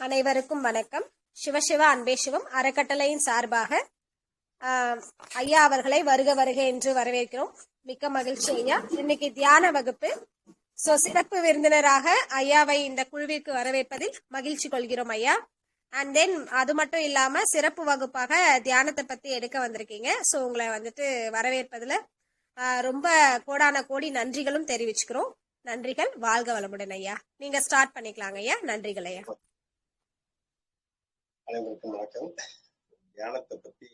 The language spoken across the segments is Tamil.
அனைவருக்கும் வணக்கம். சிவசிவ அன்பே சிவம் அறக்கட்டளையின் சார்பாக ஐயா அவர்களை வருக வருக என்று வரவேற்கிறோம். மிக்க மகிழ்ச்சி ஐயா. இன்னைக்கு தியான வகுப்பு. சிறப்பு விருந்தினராக ஐயாவை இந்த குழுவிற்கு வரவேற்பதில் மகிழ்ச்சி கொள்கிறோம் ஐயா. அண்ட் தென் அது மட்டும் இல்லாம சிறப்பு வகுப்பாக தியானத்தை பத்தி எடுக்க வந்திருக்கீங்க. ஸோ உங்களை வந்துட்டு வரவேற்பதுல ரொம்ப கோடான கோடி நன்றிகளும் தெரிவிச்சுக்கிறோம். நன்றிகள். வாழ்க வளமுடன் ஐயா. நீங்க ஸ்டார்ட் பண்ணிக்கலாங்க ஐயா. நன்றிகள் ஐயா. அனைவருக்கும் வணக்கம். தியானத்தை பத்தி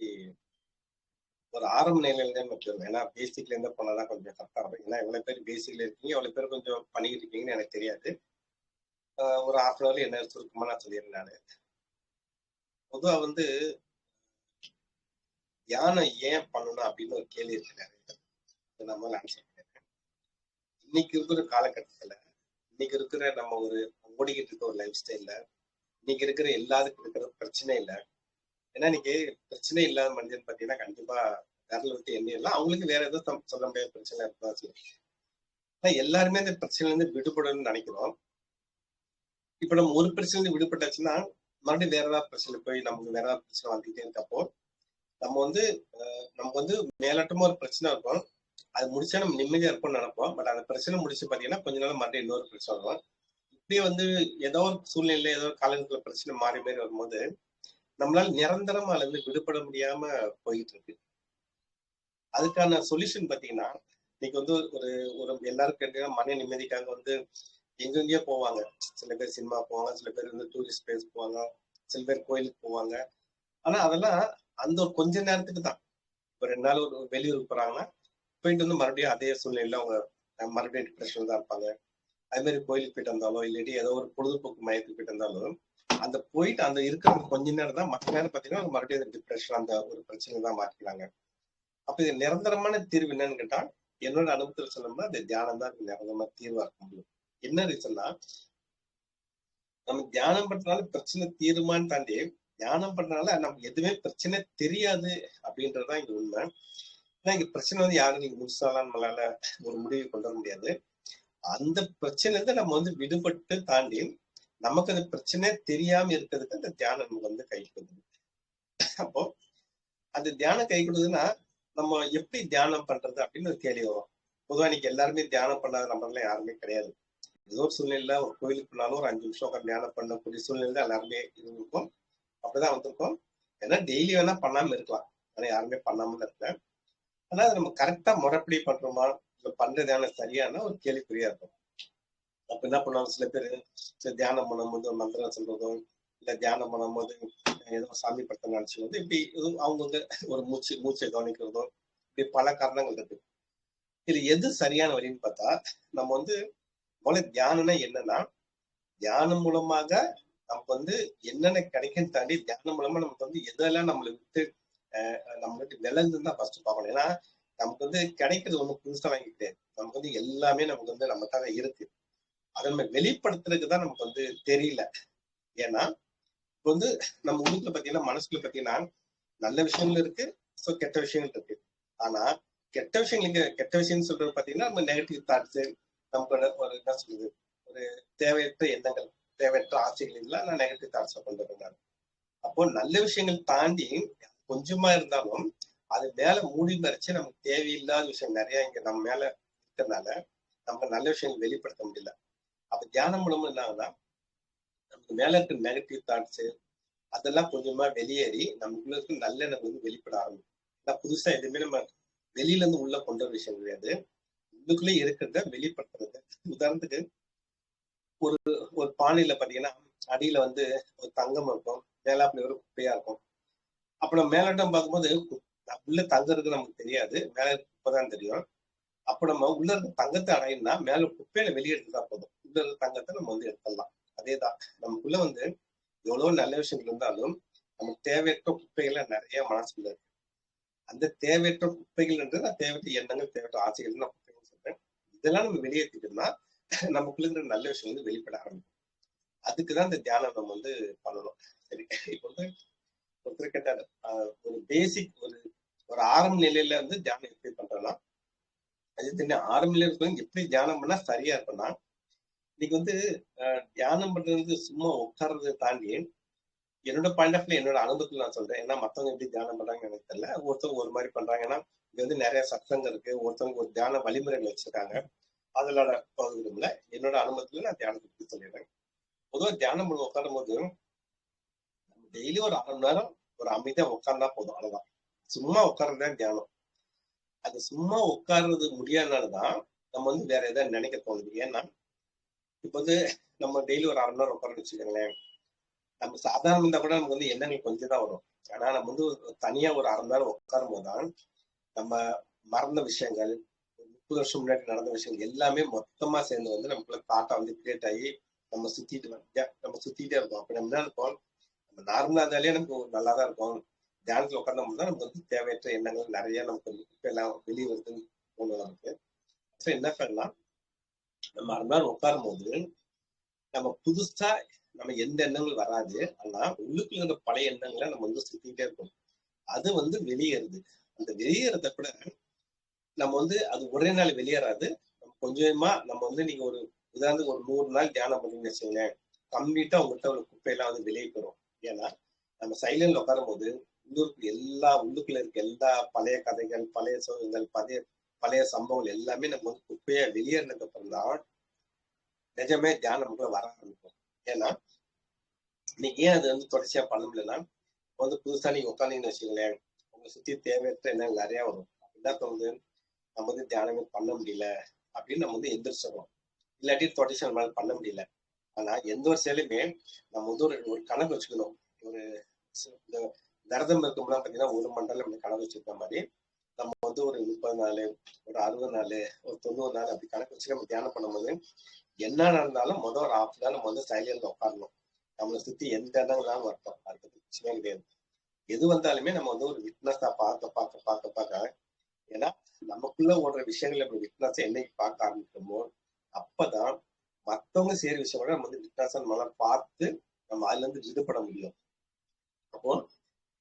ஒரு ஆரம்ப நிலையில மட்டும், ஏன்னா பேசிக்ல இருந்து பண்ணாதான் கொஞ்சம் கரெக்டா இருக்கும். ஏன்னா எவ்வளவு பேர் பேசிக்ல இருக்கீங்க, எவ்வளவு பேர் கொஞ்சம் பண்ணிக்கிட்டு இருக்கீங்கன்னு எனக்கு தெரியாது. ஒரு ஹாஃப் அன் ஹவர்ல என்ன சுருக்கமா நான் சொல்லிடுறேன். நானு பொதுவா தியானம் ஏன் பண்ணணும் அப்படின்னு ஒரு கேள்வி இருக்கிறாரு. நம்ம ஆன்சர் பண்ணிருக்கேன். இன்னைக்கு இருக்கிற காலகட்டத்துல, இன்னைக்கு இருக்கிற நம்ம ஒரு ஓடிக்கிட்டு இருக்க ஒரு லைஃப் ஸ்டைல்ல, இன்னைக்கு இருக்கிற எல்லாத்துக்கும் இருக்கிற பிரச்சனை இல்லை. ஏன்னா இன்னைக்கு பிரச்சனை இல்லாத மனிதன் பார்த்தீங்கன்னா கண்டிப்பா விரல விட்டு எண்ணிடலாம். அவங்களுக்கு வேற எதுவும் சொல்ல முடியாத பிரச்சனை இருக்குதான் சொல்லுவாங்க. ஆனா எல்லாருமே இந்த பிரச்சனைல இருந்து விடுபடணும்னு நினைக்கிறோம். இப்ப நம்ம ஒரு பிரச்சனை இருந்து விடுபட்டாச்சுன்னா மறுபடியும் வேற ஏதாவது பிரச்சனை போய் நமக்கு வேற ஏதாவது பிரச்சனை வந்துகிட்டே இருக்கப்போ நமக்கு மேலோட்டமா ஒரு பிரச்சனை இருக்கும். அது முடிச்சா நம்ம நிம்மதியா இருப்போம்னு நினைப்போம். பட் அந்த பிரச்சனை முடிச்சு பாத்தீங்கன்னா கொஞ்ச நாள் மறுபடியும் இன்னொரு பிரச்சனை வரும். இப்படியே ஏதோ ஒரு சூழ்நிலை, ஏதோ ஒரு காலத்துல பிரச்சனை மாறி மாறி வரும்போது நம்மளால நிரந்தரமா அதுல இருந்து விடுபட முடியாம போயிட்டு இருக்கு. அதுக்கான சொல்யூஷன் பாத்தீங்கன்னா இன்னைக்கு ஒரு ஒரு எல்லாரும் கேட்டீங்கன்னா மன நிம்மதிக்காக எங்கெங்கயோ போவாங்க. சில பேர் சினிமா போவாங்க, சில பேர் டூரிஸ்ட் பிளேஸ் போவாங்க, சில பேர் கோயிலுக்கு போவாங்க. ஆனா அதெல்லாம் அந்த ஒரு கொஞ்ச நேரத்துக்கு தான். இப்போ 2 நாள் ஒரு வெளியூருக்கு போறாங்கன்னா போயிட்டு மறுபடியும் அதே சூழ்நிலையில அவங்க மறுபடியும் டிப்ரெஷன் தான் இருப்பாங்க. அதே மாதிரி கோயிலுக்கு போயிட்டு வந்தாலும் இல்லாட்டி ஏதோ ஒரு பொழுதுபோக்கு மையத்துக்கு போயிட்டு வந்தாலும் அந்த போயிட்டு அந்த இருக்கிற கொஞ்ச நேரம் தான். மற்ற நேரம் பார்த்தீங்கன்னா மறுபடியும் டிப்ரெஷன் அந்த ஒரு பிரச்சனை தான் மாற்றிக்கிறாங்க. அப்ப இது நிரந்தரமான தீர்வு என்னன்னு கேட்டா, என்னோட அனுபவத்தில் சொல்லணும்னா அந்த தியானம் தான் நிரந்தரமான தீர்வா இருக்க முடியும். என்ன ரீசன்னா, நம்ம தியானம் பண்றதுனால பிரச்சனை தீருமான்னு தாண்டி தியானம் பண்றதுனால நமக்கு எதுவுமே பிரச்சனை தெரியாது அப்படின்றதுதான் இங்க உண்மை. ஏன்னா இங்க பிரச்சனை யாரும் நீங்க முடிச்சாலாம் நம்மளால ஒரு முடிவு கொண்டு வர முடியாது. அந்த பிரச்சனை இருந்து நம்ம விடுபட்டு தாண்டி நமக்கு அந்த பிரச்சனை தெரியாம இருக்கிறதுக்கு அந்த தியானம் நமக்கு கை கொடுக்குது. அப்போ அந்த தியானம் கை கொடுக்குதுன்னா நம்ம எப்படி தியானம் பண்றது அப்படின்னு ஒரு கேள்வி வரும். பொதுவா இன்னைக்கு எல்லாருமே தியானம் பண்ணாத நம்பர்லாம் யாருமே கிடையாது. ஏதோ ஒரு சூழ்நிலையில ஒரு கோயிலுக்கு போனாலும் ஒரு 5 நிமிஷம் உட்காந்து தியானம் பண்ணக்கூடிய சூழ்நிலை எல்லாருமே இருந்திருக்கும். அப்படிதான் வந்திருக்கோம். ஏன்னா டெய்லி வேணா பண்ணாம இருக்கலாம், ஆனா யாருமே பண்ணாம இருக்கல. ஆனா நம்ம கரெக்டா முறைப்படி பண்றோமா, பண்ற தியானம் சரியான ஒரு கேள்விக்குறியா இருக்கும். அப்ப என்ன பண்ணுவாங்க, சில பேர் தியானம் பண்ணும்போது மந்திரம் சொல்றதும், இல்ல தியானம் பண்ணும்போது ஏதோ சாமி படத்தை நினைச்சுவது, இப்படி அவங்க ஒரு மூச்சை கவனிக்கிறதும், இப்படி பல காரணங்கள் இருக்கு. இது எது சரியான வழின்னு பார்த்தா, நம்ம முதல்ல தியானம்னா என்னன்னா, தியானம் மூலமாக நமக்கு என்னென்ன கிடைக்குன்னு தாண்டி தியானம் மூலமா நமக்கு எதெல்லாம் நம்மளை விட்டு விலங்குன்னு தான் ஃபர்ஸ்ட் பார்க்கணும். ஏன்னா நமக்கு கிடைக்கிறது ஒண்ணு புதுசா வாங்கிக்கிட்டே, நமக்கு எல்லாமே நமக்கு நமக்காக இருக்கு. அதை நம்ம வெளிப்படுத்துறதுக்கு தான் நமக்கு தெரியல. ஏன்னா இப்போ நம்ம உள்ளுக்குள்ள பாத்தீங்கன்னா, மனசுக்குள்ள பாத்தீங்கன்னா நல்ல விஷயங்கள் இருக்கு, ஸோ கெட்ட விஷயங்கள் இருக்கு. ஆனா கெட்ட விஷயம்னு சொல்றது பாத்தீங்கன்னா நம்ம நெகட்டிவ் தாட்ஸ், நமக்கு ஒரு என்ன சொல்றது, ஒரு தேவையற்ற எண்ணங்கள், தேவையற்ற ஆசைகள் இல்லை, நான் நெகட்டிவ் தாட்ஸை கொண்டு வரேன். அப்போ நல்ல விஷயங்கள் தாண்டி கொஞ்சமா இருந்தாலும் அது மேல மூடி மறைச்சு நமக்கு தேவையில்லாத விஷயம் நிறைய இங்க நம்ம மேல இருக்கிறதுனால நமக்கு நல்ல விஷயங்கள் வெளிப்படுத்த முடியல. அப்ப தியானம் மூலமா என்ன ஆகுதுன்னா, நமக்கு மேல இருக்கிற நெகட்டிவ் தாட்ஸ் அதெல்லாம் கொஞ்சமா வெளியேறி நமக்குள்ள இருக்க நல்ல எண்ணம் வெளிப்பட ஆரம்பிக்கும். புதுசா எதுவுமே நம்ம வெளியில இருந்து உள்ள கொண்ட விஷயம் கிடையாது, உள்ளுக்குள்ளே இருக்கிறத வெளிப்படுத்துறது. உதாரணத்துக்கு ஒரு பானையில பாத்தீங்கன்னா அடியில ஒரு தங்கம் இருக்கும், மேலாப்புல ஒரு குப்பையா இருக்கும். அப்ப நம்ம மேலாட்டம் பார்க்கும்போது உள்ள தங்கம் இருக்கு நமக்கு தெரியாது, மேல குப்பைதான் தெரியும். அப்ப நம்ம உள்ள இருக்க தங்கத்தை அடையணும்னா மேல குப்பையில வெளியெடுத்துதான் போதும், உள்ள இருக்க தங்கத்தை நம்ம எடுத்துடலாம். அதேதான் நமக்குள்ள எவ்வளவு நல்ல விஷயங்கள் இருந்தாலும் நமக்கு தேவையற்ற குப்பைகள் நிறைய மனசுல இருக்கு. அந்த தேவையற்ற குப்பைகள்ன்றது தேவையற்ற எண்ணங்கள், தேவையற்ற ஆசைகள் நான் குப்பைகள் சொல்றேன். இதெல்லாம் நம்ம வெளியேற்றிட்டோம்னா நமக்குள்ள இருக்கிற நல்ல விஷயம் வெளிப்பட ஆரம்பிக்கும். அதுக்குதான் இந்த தியானம் நம்ம பண்ணணும். சரி, இப்போ ஒருத்தர் கேட்டாரு, ஒரு பேசிக் ஒரு ஆரம்ப நிலையில தியானம் எப்படி பண்றோம்னா, அது ஆரம்ப நிலையில எப்படி தியானம் பண்ணா சரியா இருக்கும்னா, இன்னைக்கு வந்து தியானம் பண்றது சும்மா உட்கார்றதை தாண்டி என்னோட பாயிண்ட் ஆஃப் வியூ என்னோட அனுபவத்துல நான் சொல்றேன். ஏன்னா மத்தவங்க எப்படி தியானம் பண்றாங்கன்னு எனக்கு தெரியல. ஒருத்தவங்க ஒரு மாதிரி பண்றாங்க. ஏன்னா இங்க வந்து நிறைய சத்தங்கள் இருக்கு. ஒருத்தவங்க ஒரு தியான வழிமுறைகள் வச்சிருக்காங்க. அதோட பகுதியில் என்னோட அனுபவத்துல நான் தியானத்தை பத்தி சொல்லிடுறேன். பொதுவாக தியானம் பண்ண உட்காரும் போது டெய்லி ஒரு 1/2 மணி நேரம் ஒரு அமைதியா உட்கார்ந்தா போதும். அவ்வளவுதான். சும்மா உட்கார்றதுதான் தியானம். அது சும்மா உட்கார்றது முடியாதனாலதான் நம்ம வந்து வேற எதாவது நினைக்க தோணுது. ஏன்னா இப்ப வந்து நம்ம டெய்லி ஒரு 1/2 மணி நேரம் உட்கார்ந்து வச்சுக்கோங்களேன். நம்ம சாதாரண இருந்தா கூட நமக்கு வந்து எண்ணங்கள் கொஞ்சம் தான் வரும். ஆனா நம்ம வந்து தனியா ஒரு 1/2 மணி நேரம் உட்காரும் போதுதான் நம்ம மறந்த விஷயங்கள், 30 வருஷம் முன்னாடி நடந்த விஷயங்கள் எல்லாமே மொத்தமா சேர்ந்து வந்து நமக்குள்ள தாட்டா வந்து கிரியேட் ஆகி நம்ம சுத்திட்டே இருக்கோம். அப்ப நம்ம என்ன இருப்போம், நம்ம நார்மலா இருந்தாலே நமக்கு நல்லா தான் இருக்கும். தியானத்துல உட்கார்ந்தோம்னா நமக்கு வந்து தேவையற்ற எண்ணங்கள் நிறைய நமக்கு எல்லாம் வெளியே வருதுன்னு தோணும் நமக்கு. என்ன பண்ணலாம், நம்ம 1/2 மணி நேரம் உட்காரும் போது நம்ம புதுசா நம்ம எந்த எண்ணங்கள் வராது. ஆனா உள்ளுக்குள்ள இருந்த பழைய எண்ணங்களை நம்ம வந்து சுத்திட்டே இருக்கோம். அது வந்து வெளியேறுது. அந்த வெளியேறத கூட நம்ம வந்து அது ஒரே நாள் வெளியேறாது. நம்ம கொஞ்சமா நம்ம வந்து நீங்க ஒரு உதாரணத்துக்கு ஒரு 100 நாள் தியானம் பண்ணீங்கன்னு வச்சுக்கோங்களேன், கம்ப்ளீட்டா உங்கள்கிட்ட ஒரு குப்பையெல்லாம் வந்து வெளியே போயிடும். ஏன்னா நம்ம சைலண்ட்ல உட்காரும் போது உள்ளுக்குள்ள இருக்க எல்லா பழைய கதைகள், பழைய சோகங்கள், பழைய சம்பவங்கள் எல்லாமே நம்ம வந்து குப்பையா வெளியேறினதுக்கு அப்புறம் தான் நிஜமே தியானம் நமக்குள்ள வர ஆரம்பிக்கும். ஏன்னா நீங்க ஏன் அது வந்து தொடர்ச்சியா பண்ண முடியலன்னா, வந்து புதுசா நீங்க உட்காந்தீங்கன்னு வச்சுக்கோங்களேன், உங்களை சுத்தி தேவையற்ற எண்ணங்கள் நிறைய வரும். என்ன தோணுது, நம்ம வந்து தியானமே பண்ண முடியல அப்படின்னு நம்ம வந்து எந்திரிச்சிடறோம். இல்லாட்டி தொடர்ச்சி நம்மளால பண்ண முடியல. ஆனா எந்த ஒரு செயலுமே நம்ம வந்து ஒரு கணக்கு வச்சுக்கணும். ஒரு இந்த விரதம் இருக்கும்போது பாத்தீங்கன்னா 1 மண்டலம் நம்ம கணக்கு வச்சிருக்க மாதிரி நம்ம வந்து ஒரு 30 நாள், ஒரு 60 நாள், ஒரு 90 நாள் அப்படி கணக்கு வச்சு நம்ம தியானம் பண்ணும்போது என்ன நடந்தாலும் முதல் ஒரு 1/2 நாள் நம்ம வந்து சைலண்ட்ல உட்காரணும். நம்மளை சுத்தி எந்த எண்ணங்களாலும் வரட்டும், அது பத்தி பிரச்சனையே கிடையாது. எது வந்தாலுமே நம்ம வந்து ஒரு விட்னஸா பார்க்க ஏன்னா நமக்குள்ள ஓடுற விஷயங்களை நம்ம விட்னஸா என்னைக்கு பார்க்க ஆரம்பிக்கிறோமோ அப்பதான் மத்தவங்க செய்யற விஷயங்கள நம்ம வந்து விட்னஸா நம்மளால பார்த்து நம்ம அதுல இருந்து விடுபட முடியும். அப்போ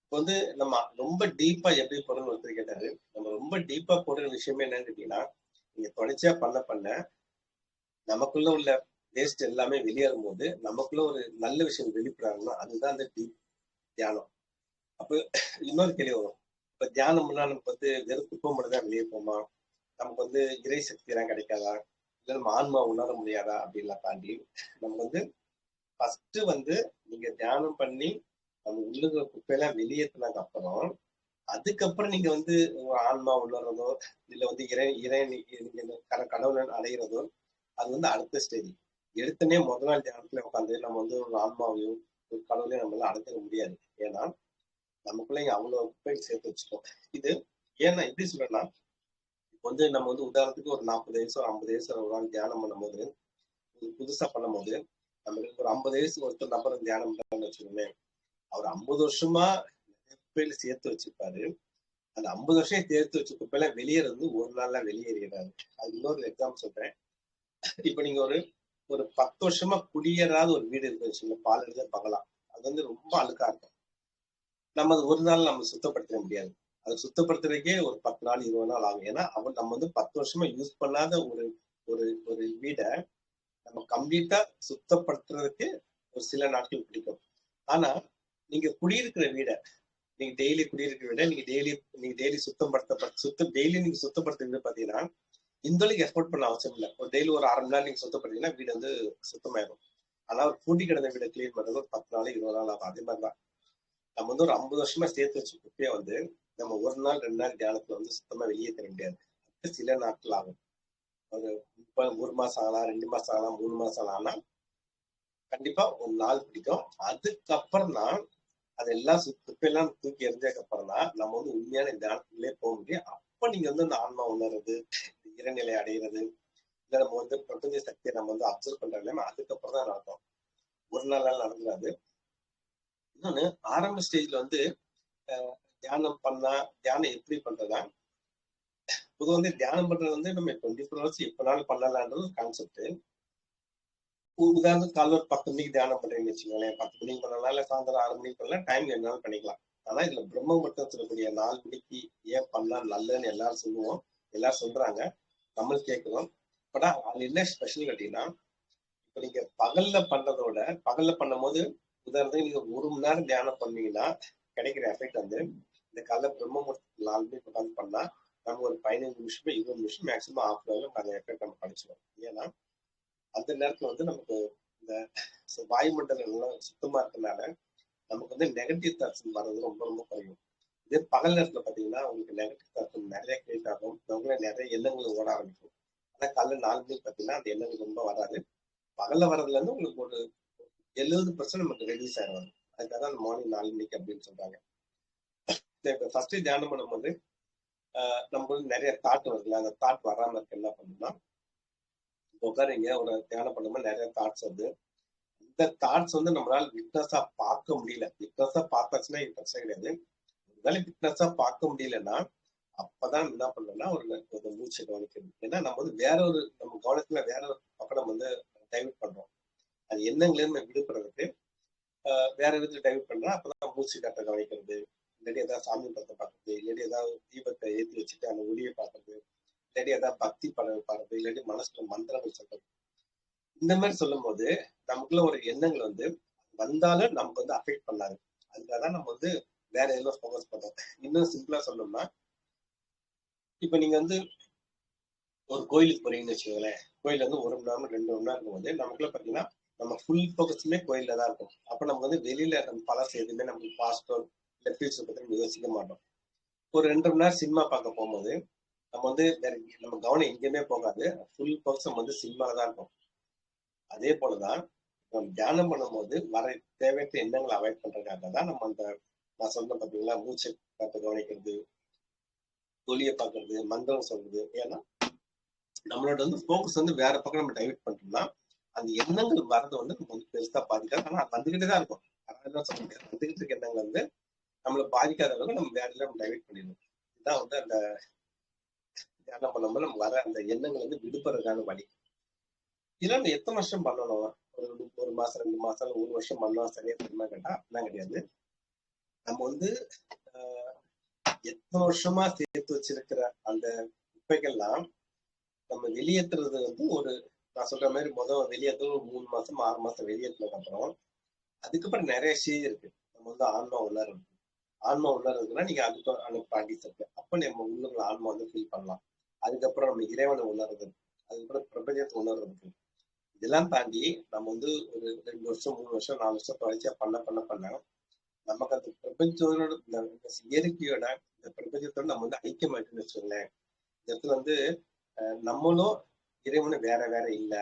இப்போ வந்து நம்ம ரொம்ப டீப்பா எப்படி போறோம்னு ஒருத்தர் கேட்டாரு. நம்ம ரொம்ப டீப்பா போடுற விஷயமே என்னன்னு கேட்டீங்கன்னா, நீங்க தொடர்ச்சியா பண்ண நமக்குள்ள உள்ள வேஸ்ட் எல்லாமே வெளியேறும் போது நமக்குள்ள ஒரு நல்ல விஷயம் வெளிப்படாதுன்னா அதுதான் அந்த டீப் தியானம். அப்ப இன்னொரு கேள்வி வரும், இப்ப தியானம் பண்ணா நமக்கு வந்து வெறும் குப்பை மட்டும் தான் வெளியே போமா, நமக்கு வந்து இறை சக்தி எல்லாம் கிடைக்காதா, இல்ல நம்ம ஆன்மா உணர முடியாதா அப்படின்லாம் தாண்டி நம்ம வந்து ஃபர்ஸ்ட் வந்து நீங்க தியானம் பண்ணி நம்ம உள்ளுக்குற குப்பையெல்லாம் வெளியேற்றினதுக்கு அப்புறம் அதுக்கப்புறம் நீங்க வந்து உங்க ஆன்மா உணர்றதோ இல்ல வந்து கடவுளை அடைகிறதோ அது வந்து அடுத்த ஸ்டேஜ். எடுத்தனே முதல் நாள் தியானத்துல உட்காந்து நம்ம வந்து ஒரு ஆன்மாவையும் ஒரு கடவுளையும் நம்மளால அடைஞ்சிட முடியாது. ஏன்னா நமக்குள்ள இங்க அவ்வளவு குப்பைகள் சேர்த்து வச்சுட்டோம். இது ஏன்னா எப்படி சொல்றேன்னா, வந்து நம்ம வந்து உதாரணத்துக்கு ஒரு 40 வயசு ஒரு 50 வயசு ஒரு நாள் தியானம் பண்ணும்போது புதுசா பண்ணும்போது நம்மளுக்கு ஒரு 50 வயசு ஒருத்தர் நபர் தியானம் பண்ணான்னு வச்சுக்கோங்களேன், அவர் 50 வருஷமா குப்பையில சேர்த்து வச்சிருப்பாரு. அந்த 50 வருஷம் சேர்த்து வச்ச குப்பையில வெளியேறது ஒரு நாள்ல வெளியேறாரு. அது இன்னொரு எக்ஸாம்பிள் சொல்றேன். இப்ப நீங்க ஒரு 10 வருஷமா குடியேறாத ஒரு வீடு இருக்கு வச்சுக்கோங்க, பால் எழுத பகலாம், அது வந்து ரொம்ப அழுக்கா இருக்கும். நம்ம அது ஒரு நாள் நம்ம சுத்தப்படுத்த முடியாது. அது சுத்தப்படுத்துறதுக்கே ஒரு 10 நாள் 20 நாள் ஆகும். ஏன்னா நம்ம வந்து 10 வருஷமா யூஸ் பண்ணாத ஒரு ஒரு ஒரு வீடை நம்ம கம்ப்ளீட்டா சுத்தப்படுத்துறதுக்கு ஒரு சில நாட்கள் பிடிக்கும். ஆனா நீங்க குடியிருக்கிற வீடை நீங்க டெய்லி குடியிருக்கிற வீடை நீங்க டெய்லி டெய்லி நீங்க சுத்தப்படுத்துறது பாத்தீங்கன்னா இந்த அளவுக்கு எஃபோர்ட் பண்ண அவசியம் இல்லை. ஒரு டெய்லி ஒரு 1/2 மணி நேரம் நீங்க சுத்தப்படுத்தீங்கன்னா வீடு வந்து சுத்தமாயிடும். ஆனா ஒரு பூட்டி கிடந்த வீடை கிளீன் பண்றது ஒரு 10 நாள் 20 நாள் ஆகும். அதே மாதிரிதான் நம்ம வந்து ஒரு 50 வருஷமா சேர்த்து வச்ச குப்பையை வந்து நம்ம ஒரு நாள் 2 நாள் தியானத்துல வந்து சுத்தமா வெளியே தர முடியாது. சில நாட்கள் ஆகும். ஒரு மாசம் ஆகலாம், 2 மாசம் ஆகலாம், 3 மாசம் ஆகலாம். ஆனா கண்டிப்பா ஒரு நாள் பிடிக்கும். அதுக்கப்புறம் தான் அதெல்லாம் குப்பையெல்லாம் தூக்கி எறிஞ்சதுக்கு அப்புறம் தான் நம்ம வந்து உண்மையான தியானத்துக்குள்ளே போக முடியும். அப்ப நீங்க வந்து அந்த ஆன்மா உணர்றது, இறைநிலை அடைகிறது, இல்ல நம்ம வந்து பிரபஞ்ச சக்தியை நம்ம வந்து அப்சர்வ் பண்றோம், அதுக்கப்புறம் தான் நடக்கும். ஒரு நாள் நடந்துடாது. இன்னொன்னு ஆரம்ப ஸ்டேஜ்ல வந்து தியானம் எப்படி பண்றதா, பொதுவாக வந்து தியானம் பண்றது வந்து நம்ம 24 ஹவர்ஸ் எப்பனாலும் பண்ணலான்றது ஒரு கான்செப்ட். உதாரணத்துக்கு காலைல ஒரு 10 மணிக்கு தியானம் பண்றீங்கன்னு வச்சுக்கோங்களேன், 10 மணிக்கு பண்ணலாம், இல்ல சாயந்தரம் 6 மணிக்கு பண்ணலாம், டைம் என்னாலும் பண்ணிக்கலாம். ஆனா இதுல பிரம்ம மட்டும் சொல்லக்கூடிய 4 மணிக்கு ஏன் பண்ணா நல்லதுன்னு எல்லாரும் சொல்லுவோம், எல்லாரும் சொல்றாங்க, நம்மளும் கேட்கிறோம். பட் அது என்ன ஸ்பெஷல் கேட்டீங்கன்னா, இப்ப நீங்க பகல்ல பண்ணும் போது உதாரணத்துக்கு நீங்க 1 மணி நேரம் தியானம் பண்ணீங்கன்னா கிடைக்கிற எஃபெக்ட் வந்து இந்த காலைல பிரம்ம முகூர்த்தத்துல 4 மணிக்கு உட்காந்து பண்ணா நம்ம ஒரு 15 நிமிஷம் 20 நிமிஷம் மேக்ஸிமம் ஹாஃப் ஹவர் அந்த எஃபெக்ட் நம்ம படிச்சிடும். ஏன்னா அந்த நேரத்துல வந்து நமக்கு இந்த வாயுமண்டலம் எல்லாம் சுத்தமா இருக்கனால நமக்கு வந்து நெகட்டிவ் தாட்ஸ் வர்றது ரொம்ப ரொம்ப குறையும். இதே பகல் நேரத்துல பாத்தீங்கன்னா உங்களுக்கு நெகட்டிவ் தாட்ஸ் நிறைய கிரியேட் ஆகும், நமக்குள்ள நிறைய எண்ணங்கள் ஓட ஆரம்பிக்கும். ஆனா காலைல 4 மணிக்கு பாத்தீங்கன்னா அந்த எண்ணங்கள் ரொம்ப வராது. பகல்ல வர்றதுல இருந்து உங்களுக்கு ஒரு 70% நமக்கு ரெடியூஸ் ஆயிடும். அதுக்காக தான் மார்னிங் 4 மணிக்கு அப்படின்னு சொல்றாங்க. இப்ப ஃபர்ஸ்ட் தியானம் பண்ணும்போது நமக்கு வந்து நிறைய தாட் வருதுல்ல, அந்த தாட் வராம இருக்க என்ன பண்ணணும்னா உட்காருங்க, ஒரு தியானம் பண்ணும்போது நிறைய தாட்ஸ் வருது. இந்த தாட்ஸ் வந்து நம்மளால விட்னஸா பார்க்க முடியல. விட்னஸா பார்த்தாச்சுன்னா இது பிரச்சனை கிடையாது. ஒருவேளை விட்னஸா பார்க்க முடியலன்னா அப்பதான் என்ன பண்ணணும்னா ஒரு மூச்சை கவனிக்கணும். ஏன்னா நம்ம வந்து நம்ம கவனத்துல வேற ஒரு பக்கம் நம்ம வந்து டைவர்ட் பண்றோம். அது எண்ணங்களே விடுபடுறதுக்கு வேற விதத்துல டைவர்ட் பண்ணா அப்பதான் மூச்சு காட்ட கவனிக்கிறது, இல்லாட்டி ஏதாவது சாமி படத்தை பார்க்கறது, இல்லாட்டி ஏதாவது தீபத்தை ஏற்றி வச்சுட்டு அந்த ஒளியை பார்க்கறது, இல்லாட்டி ஏதாவது பக்தி பாடுறது, இல்லாட்டி மனசுல மந்திரங்கள் சொல்றது. இந்த மாதிரி சொல்லும் போது நமக்குள்ள ஒரு எண்ணங்கள் வந்து வந்தாலும் நமக்கு வந்து அஃபெக்ட் பண்ணாது. அதுக்காக தான் நம்ம வந்து வேற எதுவும் ஃபோக்கஸ் பண்றோம். இன்னும் சிம்பிளா சொல்லணும்னா இப்ப நீங்க வந்து ஒரு கோயிலுக்கு போறீங்கன்னு வச்சுக்கோங்களேன். கோயில வந்து 1 மணி நேரம் 2 மணி நேரம் இருக்கும்போது நமக்குள்ள பாத்தீங்கன்னா நம்ம ஃபுல் ஃபோக்கஸுமே கோயில்ல தான் இருக்கும். அப்ப நம்ம வந்து வெளியில நம்ம பழசு எதுவுமே நமக்கு பாஸ்டோ இல்ல ஃபியூச்சர் பத்தி நம்ம யோசிக்க மாட்டோம். ஒரு 2 மணி நேரம் சினிமா பார்க்க போகும்போது நம்ம வந்து வேற நம்ம கவனம் எங்கேயுமே போகாது, ஃபுல் ஃபோக்கஸ் நம்ம வந்து சினிமால தான் இருக்கும். அதே போலதான் நம்ம தியானம் பண்ணும்போது வர தேவையற்ற எண்ணங்களை அவாய்ட் பண்றதுக்காக தான் நம்ம நான் சொன்ன பாத்தீங்களா, மூச்சை பார்த்து கவனிக்கிறது, ஒளியை பார்க்கறது, மந்திரம் சொல்றது. ஏன்னா நம்மளோட வந்து ஃபோக்கஸ் வந்து வேற பக்கம் நம்ம டைவர்ட் பண்ணிட்டோம்னா அந்த எண்ணங்கள் வரது வந்து நம்ம வந்து பெருசா பாதிக்காது. ஆனா வந்துகிட்டே தான் இருக்கும். அதனால சொல்ல முடியாது, வந்துகிட்டு இருக்க எண்ணங்கள் வந்து நம்மளை பாதிக்காத அளவுக்கு நம்ம வேற நம்ம டைவர்ட் பண்ணிடணும். இதுதான் வந்து அந்த தியானம் பண்ணும்போது நம்ம வர அந்த எண்ணங்கள் வந்து விடுபடுறதுக்கான வழி. இதெல்லாம் நம்ம எத்தனை வருஷம் பண்ணணும்? ஒரு மாசம் 2 மாசம் 1 வருஷம் பண்ணலாம் சரியா தெரியுமா கேட்டா அப்படிலாம் கிடையாது. நம்ம வந்து எத்தனை வருஷமா சேர்த்து வச்சிருக்கிற அந்த குப்பைகள்லாம் நம்ம வெளியேற்றுறது வந்து நான் சொல்ற மாதிரி வெளியேற்ற ஒரு 3 மாசம் 6 மாசம் வெளியேற்றினதுக்கு அப்புறம் அதுக்கப்புறம் நிறைய ஸ்டேஜ் இருக்கு. நம்ம வந்து ஆன்மா உணர்றதுன்னா நீங்க அதுக்கு ப்ராக்டிஸ் இருக்கு. அப்ப நம்ம உள்ளுக்குள்ள ஆன்மா வந்து ஃபீல் பண்ணலாம். அதுக்கப்புறம் நம்ம இறைவனை உணர்றது, அதுக்கப்புறம் பிரபஞ்சத்தை உணர்றதுக்கு. இதெல்லாம் தாண்டி நம்ம வந்து ஒரு 2 வருஷம் 3 வருஷம் 4 வருஷம் தொடர்ச்சியா பண்ண நமக்கு அந்த பிரபஞ்சத்தோட இந்த இயற்கையோட இந்த பிரபஞ்சத்தோட நம்ம வந்து ஐக்கியமாயிட்டுன்னு வச்சுக்கோங்களேன். இந்த இடத்துல வந்து நம்மளும் இறைவனு வேற வேற இல்ல,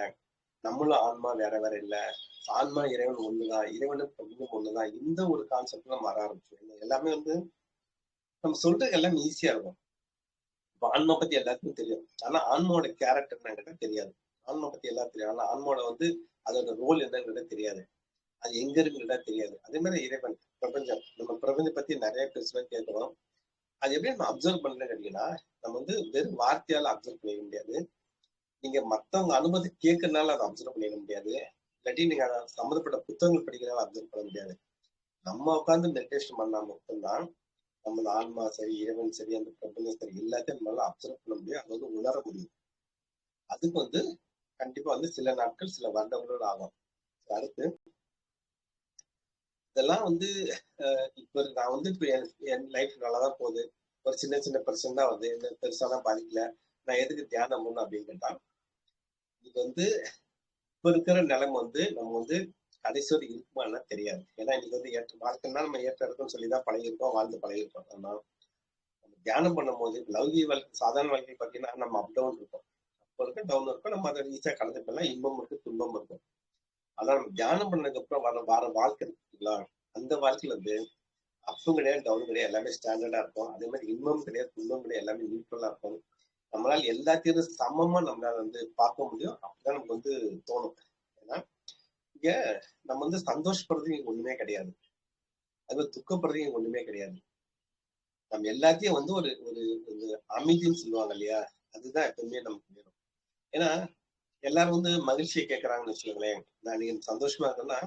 நம்மளும் ஆன்மா வேற வேற இல்ல, ஆன்மா இறைவன் ஒண்ணுதான், இறைவனு பிரபஞ்சம் ஒண்ணுதான். இந்த ஒரு கான்செப்ட்ல மாற ஆரம்பிச்சோம். எல்லாமே வந்து நம்ம சொல்றது எல்லாமே ஈஸியா இருக்கும். இப்ப ஆன்மா பத்தி எல்லாத்துக்கும் தெரியும், ஆனா ஆன்மாவோட கேரக்டர் என்னங்கிறத தெரியாது. ஆன்மா பத்தி எல்லாம் தெரியும், ஆனா ஆன்மாவோட வந்து அதோட ரோல் என்னங்கிறத தெரியாது, அது எங்க இருக்குங்கிறதா தெரியாது. அதே மாதிரி இறைவன் பிரபஞ்சம், நம்ம பிரபஞ்சம் பத்தி நிறைய பேசுறோம் கேட்கிறோம். அது எப்படி நம்ம அப்சர்வ் பண்ணல கேட்டீங்கன்னா நம்ம வந்து வெறும் வார்த்தையால அப்சர்வ் பண்ணிக்க முடியாது. நீங்க மத்தவங்க அனுமதி கேட்கறதுனால அதை அப்சர்வ் பண்ணிட முடியாது. இல்லாட்டி நீங்க அதை சம்மந்தப்பட்ட புத்தகங்கள் படிக்கிறதால அப்சர்வ் பண்ண முடியாது. நம்ம உட்காந்து மெடிடேஷன் பண்ணா மட்டும்தான் நம்ம ஆன்மா சரி, இறைவன் சரி, அந்த பிரபஞ்சம் சரி எல்லாத்தையும் நம்மளால அப்சர்வ் பண்ண முடியும், அது வந்து உணர முடியும். அதுக்கு வந்து கண்டிப்பா வந்து சில நாட்கள் சில வருடங்களோட ஆகும். அடுத்து இதெல்லாம் வந்து இப்ப நான் வந்து இப்ப என் லைஃப் நல்லாதான் போகுது, ஒரு சின்ன சின்ன பிரச்சனை தான் வருது, என்ன பெருசாலாம் பாதிக்கல, நான் எதுக்கு தியானம் பண்ணணும் அப்படின்னு கேட்டா இது வந்து இப்ப இருக்கிற நிலைமை வந்து நம்ம வந்து கடைசியோடு இருக்குமான்னா தெரியாது. ஏன்னா இன்னைக்கு வந்து வாழ்க்கைன்னா நம்ம ஏற்ற இருக்குன்னு சொல்லிதான் பழகிருக்கோம், வாழ்ந்து பழகிருக்கோம். ஆனா நம்ம தியானம் பண்ணும் போது லௌகிக வாழ்க்கை சாதாரண வாழ்க்கை பார்த்தீங்கன்னா நம்ம அப் டவுன் இருக்கும், அப்போ இருக்க டவுன் இருக்கும், நம்ம அதை ஈஸியா கடந்து போயிடலாம். இன்பம் இருக்கு, துன்பம் இருக்கும். ஆனா நம்ம தியானம் பண்ணதுக்கு அப்புறம் வர வாழ்க்கை இருக்குங்களா, அந்த வாழ்க்கையில வந்து அப்பும் கிடையாது, டவுன் கிடையாது, எல்லாமே ஸ்டாண்டர்டா இருக்கும். அதே மாதிரி இன்பம் கிடையாது, துன்பம் கிடையாது, எல்லாமே நியூட்ரலா இருக்கும். நம்மளால எல்லாத்தையும் சமமா நம்மளால வந்து பார்க்க முடியும். அப்படிதான் நமக்கு வந்து தோணும். ஏன்னா இங்க நம்ம வந்து சந்தோஷப்படுறது இங்க ஒண்ணுமே கிடையாது, அது துக்கப்படுறது இங்க ஒண்ணுமே கிடையாது. நம்ம எல்லாத்தையும் வந்து ஒரு ஒரு அமைதின்னு சொல்லுவாங்க இல்லையா, அதுதான் எப்பவுமே நமக்கு வேணும். ஏன்னா எல்லாரும் வந்து மகிழ்ச்சியை கேட்கறாங்கன்னு வச்சுக்கோங்களேன். நான் நீங்க சந்தோஷமா இருக்கேன்னா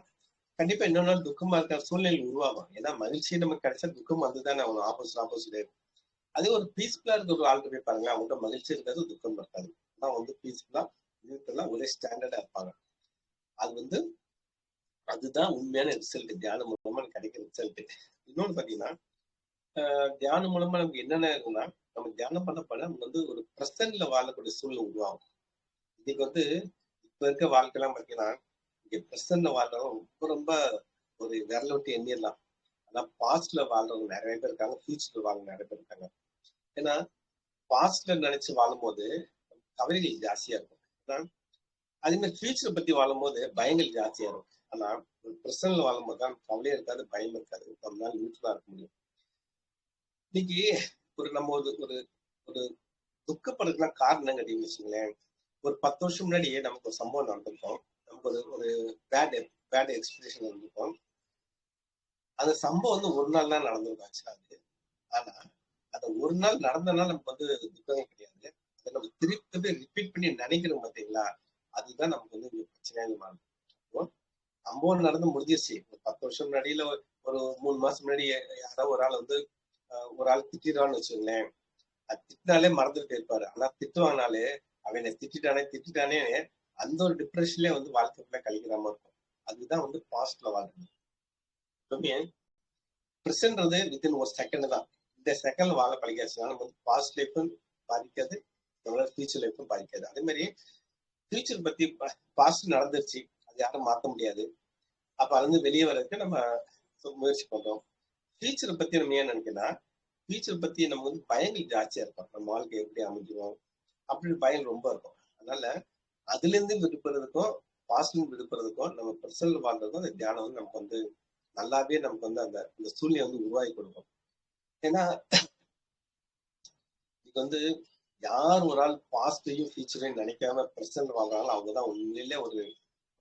கண்டிப்பா இன்னொரு நாள் துக்கமா இருக்கிற சூழ்நிலை உருவாகும். ஏன்னா மகிழ்ச்சியை நமக்கு கிடைச்சா துக்கம் வந்துதானே அவன் ஆப்போசிட். அதே ஒரு பீஸ்ஃபுல்லா இருக்க ஒரு ஆள்கிட்ட போய் பாருங்க, அவங்கள்ட்ட மகிழ்ச்சி இருக்காது, துக்கம் இருக்காது. ஆனா வந்து பீஸ்ஃபுல்லா நியூட்ரலா ஒரே ஸ்டாண்டர்டா இருப்பாங்க. அது வந்து அதுதான் உண்மையான ரிசல்ட், தியானம் மூலமா கிடைக்கிற ரிசல்ட். இன்னொன்னு பாத்தீங்கன்னா தியானம் மூலமா நமக்கு என்னென்ன இருக்குன்னா, நம்ம தியானம் பண்ண நமக்கு வந்து ஒரு பிரசன்ட்ல வாழக்கூடிய சூழ்நிலை உருவாகும். இன்னைக்கு வந்து இப்ப இருக்க வாழ்க்கைலாம் பாத்தீங்கன்னா, இங்க பிரசன்ட்ல வாழ்றவங்க ரொம்ப ரொம்ப ஒரு விரல விட்டு எண்ணிடலாம். ஆனா பாஸ்ட்ல வாழ்றவங்க நிறைய பேர் இருக்காங்க, ஃபியூச்சர்ல வாழ்றவங்க நிறைய பேர் இருக்காங்க. ஏன்னா பாஸ்ட்ல நினைச்சு வாழும்போது கவலைகள் ஜாஸ்தியா இருக்கும். ஏன்னா அதே மாதிரி ஃபியூச்சரை பத்தி வாழும்போது பயங்கள் ஜாஸ்தியா இருக்கும். ஆனா ஒரு பிரசன்ட்ல வாழும்போது தான் கவலையே இருக்காது, பயம் இருக்காது. நம்மளால நியூட்ரலா இருக்க முடியும். இன்னைக்கு நம்ம ஒரு ஒரு ஒரு துக்கப்படுறதுலாம் காரணம் கேட்டீங்கன்னு வச்சுங்களேன். ஒரு 10 வருஷம் முன்னாடியே நமக்கு ஒரு சம்பவம் நடந்திருக்கும். நமக்கு ஒரு ஒரு பேட் பேட் எக்ஸ்பீரியன்ஸ் நடந்திருக்கும். அந்த சம்பவம் வந்து ஒரு நாள் தான் நடந்திருக்கும் ஆக்சுவலா அது. ஆனா அந்த ஒரு நாள் நடந்தனால நமக்கு வந்து துக்கமே கிடையாது. அதை நம்ம திருப்பி ரிப்பீட் பண்ணி நினைக்கிறோம் பாத்தீங்களா, அதுதான் நமக்கு வந்து பிரச்சனையாக மாறும். சம்பவம் நடந்து முடிஞ்சிருச்சு. ஒரு 10 வருஷம் முன்னாடியில ஒரு 3 மாசம் முன்னாடி யாரோ ஒரு ஆள் வந்து ஒரு ஆள் திட்டிடுவான்னு வச்சுக்கோங்களேன். அது திட்டினாலே மறந்துட்டு இருப்பாரு. ஆனா திட்டுவாங்கனாலே அவனை திட்டானே அந்த ஒரு டிப்ரெஷன்லயே வந்து வாழ்க்கை ஃபுல்லா கழிக்கிற மாதிரி இருக்கும். அதுதான் வந்து பாஸ்ட்ல வாழ்றது. எப்பவுமே பிரசன்ட்றது வித்தின் ஒரு செகண்ட் தான். இந்த செகண்ட் வாழ பழகியாச்சுன்னா நம்ம வந்து பாஸ்ட் லைஃப்பும் பாதிக்காது, நம்மளோட ஃபியூச்சர் லைஃப்பும் பாதிக்காது. அதே மாதிரி ஃபியூச்சர் பத்தி பாஸ்ட் நடந்துருச்சு, அது யாரும் மாற்ற முடியாது. அப்ப அது வந்து வெளியே வர்றதுக்கு நம்ம முயற்சி பண்றோம். ஃபியூச்சரை பத்தி நம்ம ஏன் நினைக்கிறோம்னா, ஃபியூச்சர் பத்தி நம்ம வந்து பயங்கள் ஜாஸ்தியா இருக்கும். நம்ம வாழ்க்கை எப்படி அமைஞ்சிரும் அப்படின்னு பயம் ரொம்ப இருக்கும். அதனால அதுல இருந்து விடுபடுறதுக்கும் பாஸ்ட்ல இருந்து விடுபடுறதுக்கும் நம்ம பிரசன்ட்ல வாழ்றதுக்கும் அந்த தியானம் வந்து நமக்கு வந்து நல்லாவே நமக்கு வந்து அந்த சூழ்நிலை வந்து உருவாக்கி கொடுக்கும். ஏன்னா இது வந்து யார் ஒரு ஆள் பாஸ்டையும் ஃபியூச்சரையும் நினைக்காம பிரசன்ட் வாழ்றாங்களோ அவங்கதான் உண்மையிலே ஒரு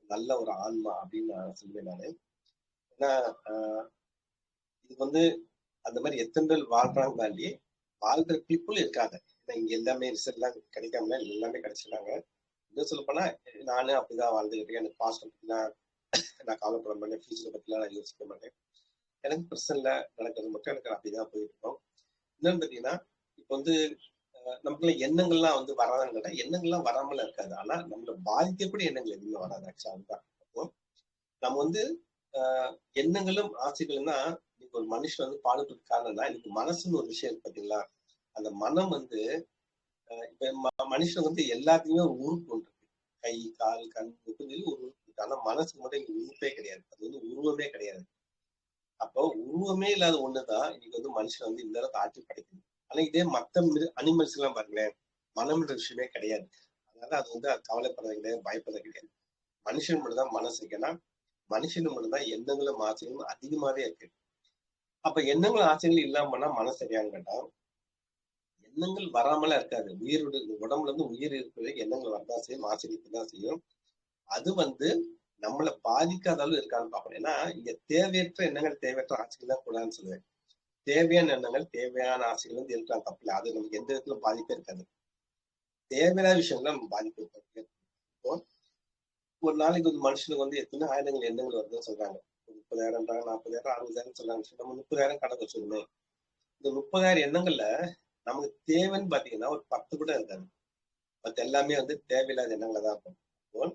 நல்ல ஒரு ஆன்மா அப்படின்னு நான் சொல்லுவேன் நானு. ஏன்னா இது வந்து அந்த மாதிரி எத்தனை பேர் வாழ்றாங்க தாண்டி வாழ்ற பீப்புள் இருக்காங்க. ஏன்னா இங்க எல்லாமே ரிசல்ட் எல்லாம் கிடைக்காம எல்லாமே கிடைச்சிட்டாங்க. இன்னும் சொல்ல போனா நானும் அப்படிதான் வாழ்ந்துகிட்டு இருக்கேன். எனக்கு பாஸ்ட் பத்திலாம் நான் கவலைப்பட மாட்டேன், ஃபியூச்சரை பத்திலாம் நான் யோசிக்க மாட்டேன். எனக்கு பிரச்சனை நடக்கிறது மட்டும் எனக்கு அப்படிதான் போயிட்டு இருக்கோம். இன்னொன்னு பாத்தீங்கன்னா இப்ப வந்து நமக்குள்ள எண்ணங்கள்லாம் வந்து வராதான்னு கேட்டா எண்ணங்கள்லாம் வராமல இருக்காது. ஆனா நம்மள பாதிக்கக்கூடிய எண்ணங்கள் எதுவுமே வராது. ஆக்சுவலா அதுதான் நம்ம வந்து எண்ணங்களும் ஆசைகளும் தான் இன்னைக்கு ஒரு மனுஷன் வந்து பாடுபட்டு காரணம்னா இன்னைக்கு மனசுன்னு ஒரு விஷயம் இருக்கு பாத்தீங்களா. அந்த மனம் வந்து இப்ப மனுஷன் வந்து எல்லாத்தையுமே ஒரு உறுப்பு ஒன்று இருக்கு. கை, கால், கண், சொல்லி ஒரு உறுப்பு இருக்கு. ஆனா மனசுக்கு மட்டும் இங்க உறுப்பே கிடையாது. அது வந்து உருவமே கிடையாது. அப்போ உருவமே இல்லாத ஒண்ணுதான் இன்னைக்கு வந்து மனுஷன் வந்து இந்த அளவுக்கு ஆட்சி படைக்குது. ஆனா இதே மத்த அனிமல்ஸ் எல்லாம் பாருங்களேன், மனம்ன்ற விஷயமே கிடையாது. அதனால அது வந்து கவலைப்படுறது கிடையாது, பயப்படுறது கிடையாது. மனுஷன் மட்டும் தான் மனசு இருக்கு. ஏன்னா மனுஷனு மட்டும்தான் எண்ணங்களும் ஆசைகளும் அதிகமாவே இருக்கு. அப்ப எண்ணங்களும் ஆசைகள் இல்லாம பண்ணா மனசு சரியான்னு கேட்டா எண்ணங்கள் வராமலாம் இருக்காது. உடம்புல இருந்து உயிர் இருக்கிற எண்ணங்கள் வரதான் செய்யும், ஆசைகளுக்கு தான் செய்யும். அது வந்து நம்மளை பாதிக்காத அளவு இருக்கான்னு பார்க்கணும். ஏன்னா இங்க தேவையற்ற எண்ணங்கள் தேவையற்ற ஆசைகள் தான் கூடாதுன்னு சொல்லுவேன். தேவையான எண்ணங்கள் தேவையான ஆசைகள் வந்து இருக்கலாம், தப்பில்லை. அது நமக்கு எந்த விதத்துல பாதிப்பே இருக்காது. தேவையான விஷயங்கள் நம்ம பாதிப்பு இருக்காது. இப்போ ஒரு நாளைக்கு ஒரு மனுஷனுக்கு வந்து எத்தனை ஆயிரங்கள் எண்ணங்கள் வருதுன்னு சொல்றாங்க. 30,000, 40,000, 60,000 சொல்றாங்க. நம்ம 30,000 கணக்கு வச்சிருந்தோம். இந்த 30,000 எண்ணங்கள்ல நமக்கு தேவைன்னு பாத்தீங்கன்னா ஒரு 10 கூட இருக்காது. மத்த எல்லாமே வந்து தேவையில்லாத எண்ணங்களை தான் இருக்கும்.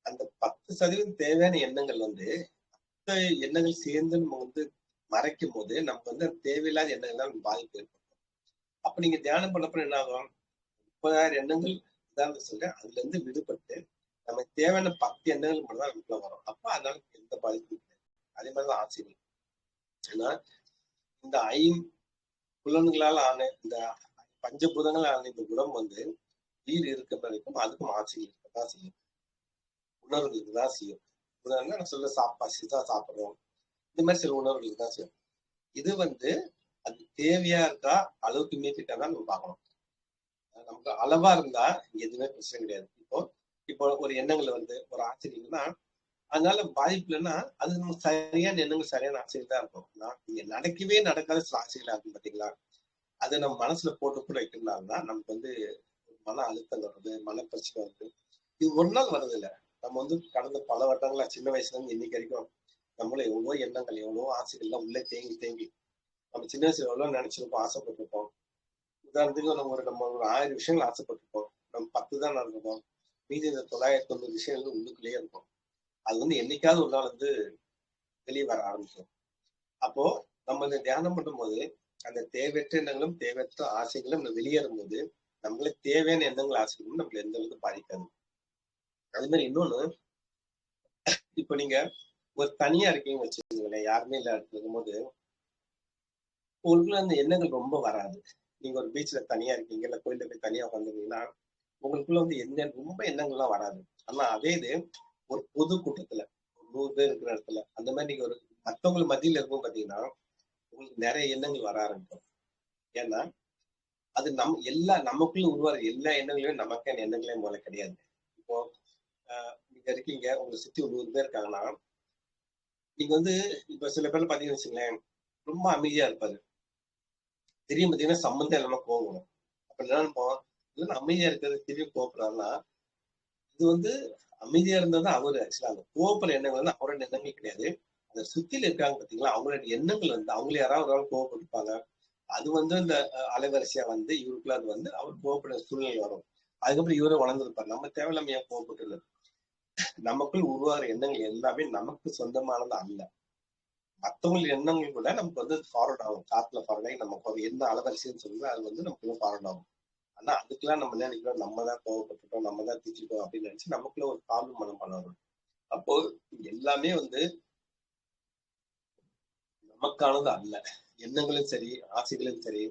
அந்த 10% தேவையான எண்ணங்கள் வந்து மத்த எண்ணங்கள் சேர்ந்து நம்ம வந்து மறைக்கும் போது நமக்கு வந்து தேவையில்லாத எண்ணங்கள் தான் பாதிப்பு ஏற்படும். அப்ப நீங்க தியானம் பண்ணப்ப என்ன ஆகும்? 30,000 எண்ணங்கள் உதாரணம் சொல்றேன், அதுல இருந்து விடுபட்டு நமக்கு தேவையான 10 எண்ணங்கள் மட்டும் தான் நமக்குள்ள வரும். அப்ப அதனால எந்த பாதிப்பும் கிடையாது. அதே மாதிரிதான் ஆசைகள். ஏன்னா இந்த புலன்களால் ஆன இந்த பஞ்சபூதங்கள் ஆன இந்த குணம் வந்து உயிர் இருக்க வரைக்கும் அதுக்கும் ஆசைகள் இருக்கதான் செய்யும், உணர்வுகளுக்கு தான் செய்யும். உதாரணம் நான் சொல்ல பசிதான் சாப்பிடுறோம், இந்த மாதிரி சில உணர்வுகளுக்கு தான் செய்யும். இது வந்து அது தேவையா இருக்கா, அளவுக்கு மீறிட்டா தான் நம்ம பார்க்கணும். நமக்கு அளவா இருந்தா இங்க எதுவுமே பிரச்சனை கிடையாது. இப்போ ஒரு எண்ணங்கள் வந்து ஒரு ஆச்சரியம்னா அதனால பாதிப்பு இல்லைன்னா அது நம்ம சரியான எண்ணங்கள் சரியான ஆசைகள் தான் இருக்கும். இங்க நடக்கவே நடக்காத சில ஆசைகளா இருக்கும் பாத்தீங்களா, அதை நம்ம மனசுல போட்டு கூட வைக்கிறதுனாலதான் நமக்கு வந்து மன அழுத்தம் வருது, மன பிரச்சனை வருது. இது ஒரு நாள் வர்றது இல்லை. நம்ம வந்து கடந்த பல வருடங்களா சின்ன வயசுல இருந்து இன்னைக்கு வரைக்கும் நம்மள எவ்வளவோ எண்ணங்கள் எவ்வளவோ ஆசைகள்லாம் உள்ள தேங்கி தேங்கி நம்ம சின்ன வயசுல எவ்வளவு நினைச்சிருப்போம், ஆசைப்பட்டிருப்போம். உதாரணத்துக்கு நம்ம ஒரு 1000 விஷயங்கள் ஆசைப்பட்டிருப்போம். நம்ம 10 தான் நடந்திருப்போம். மீதி இந்த 990 விஷயங்கள் உள்ளுக்குள்ளேயே இருக்கும். அது வந்து என்னைக்காவது ஒரு நாள் வந்து வெளியே வர ஆரம்பிக்கும். அப்போ நம்ம இந்த தியானம் பண்ணும்போது அந்த தேவையற்ற எண்ணங்களும் தேவையற்ற ஆசைகளும் நம்ம வெளியேறும் போது நம்மளுக்கு தேவையான எண்ணங்கள் ஆசைகளும் நம்மள எந்த அளவுக்கு பாதிக்காது. அது மாதிரி இன்னொன்னு, இப்ப நீங்க ஒரு தனியா இருக்கீங்கன்னு வச்சுக்கோங்களேன், யாருமே இல்ல இடத்துல இருக்கும்போது உங்களுக்குள்ள அந்த எண்ணங்கள் ரொம்ப வராது. நீங்க ஒரு பீச்ல தனியா இருக்கீங்க, இல்ல கோயில்ல போய் தனியா உட்காந்துருக்கீங்கன்னா உங்களுக்குள்ள வந்து என்ன ரொம்ப எண்ணங்கள்லாம் வராது. ஆனா அதே இது ஒரு பொது கூட்டத்துல 100 பேர் இருக்கிற இடத்துல அந்த மாதிரி நீங்க ஒரு மத்தவங்க மத்தியில இருக்கும் பாத்தீங்கன்னா உங்களுக்கு நிறைய எண்ணங்கள் வர ஆரம்பிக்கும். ஏன்னா அது நமக்குள்ள உருவாற எல்லா எண்ணங்களையும் நமக்கான எண்ணங்களே முதல்ல கிடையாது. இப்போ நீங்க இருக்கீங்க, உங்களை சுத்தி ஒரு 100 பேர் இருக்காங்கன்னா நீங்க வந்து இப்ப சில பேர் பாத்தீங்கன்னு வச்சுங்களேன், ரொம்ப அமைதியா இருப்பாரு. திடீர்னு பாத்தீங்கன்னா சம்மந்தம் இல்லாம கோவம் வரும். அப்ப என்ன நினைப்போம், இதெல்லாம் அமைதியா இருக்கிறது திடீர்னு கோவப்படுறாருன்னா இது வந்து அமைதியா இருந்தாதான் அவரு ஆக்சுவலா அந்த கோவப்படுற எண்ணங்கள் வந்து அவரோட எண்ணமே கிடையாது. அந்த சுத்தில இருக்காங்க பாத்தீங்களா, அவங்களோட எண்ணங்கள் வந்து அவங்கள யாராவது ஒரு ஆள் கோவப்பட்டிருப்பாங்க. அது வந்து இந்த அலைவரிசையா வந்து இவருக்குள்ள அது வந்து அவர் கோவப்படுற சூழ்நிலை வரும். அதுக்கப்புறம் இவரை வளர்ந்துருப்பாரு. நம்ம தேவையில்லாம ஏன் கோவப்பட்டு நமக்குள் உருவாகிற எண்ணங்கள் எல்லாமே நமக்கு சொந்தமானது அல்ல. மத்தவங்க எண்ணங்கள் கூட நமக்கு வந்து ஃபார்வர்ட் ஆகும். காத்துல ஃபார்வர்ட் ஆகி நமக்கு ஒரு என்ன அலைவரிசைன்னு சொல்லுங்க அது வந்து நமக்கு ஃபார்வர்ட் ஆகும். ஆனா அதுக்கெல்லாம் நம்ம நினைக்கிறோம், நம்ம தான் கோவப்பட்டுட்டோம், நம்ம தான் திட்டிட்டோம் அப்படின்னு நினைச்சு நமக்குள்ள ஒரு தாழ்வு மனம் பண்ணணும். அப்போ எல்லாமே வந்து நமக்கானது அல்ல. எண்ணங்களும் சரி, ஆசைகளும் சரி,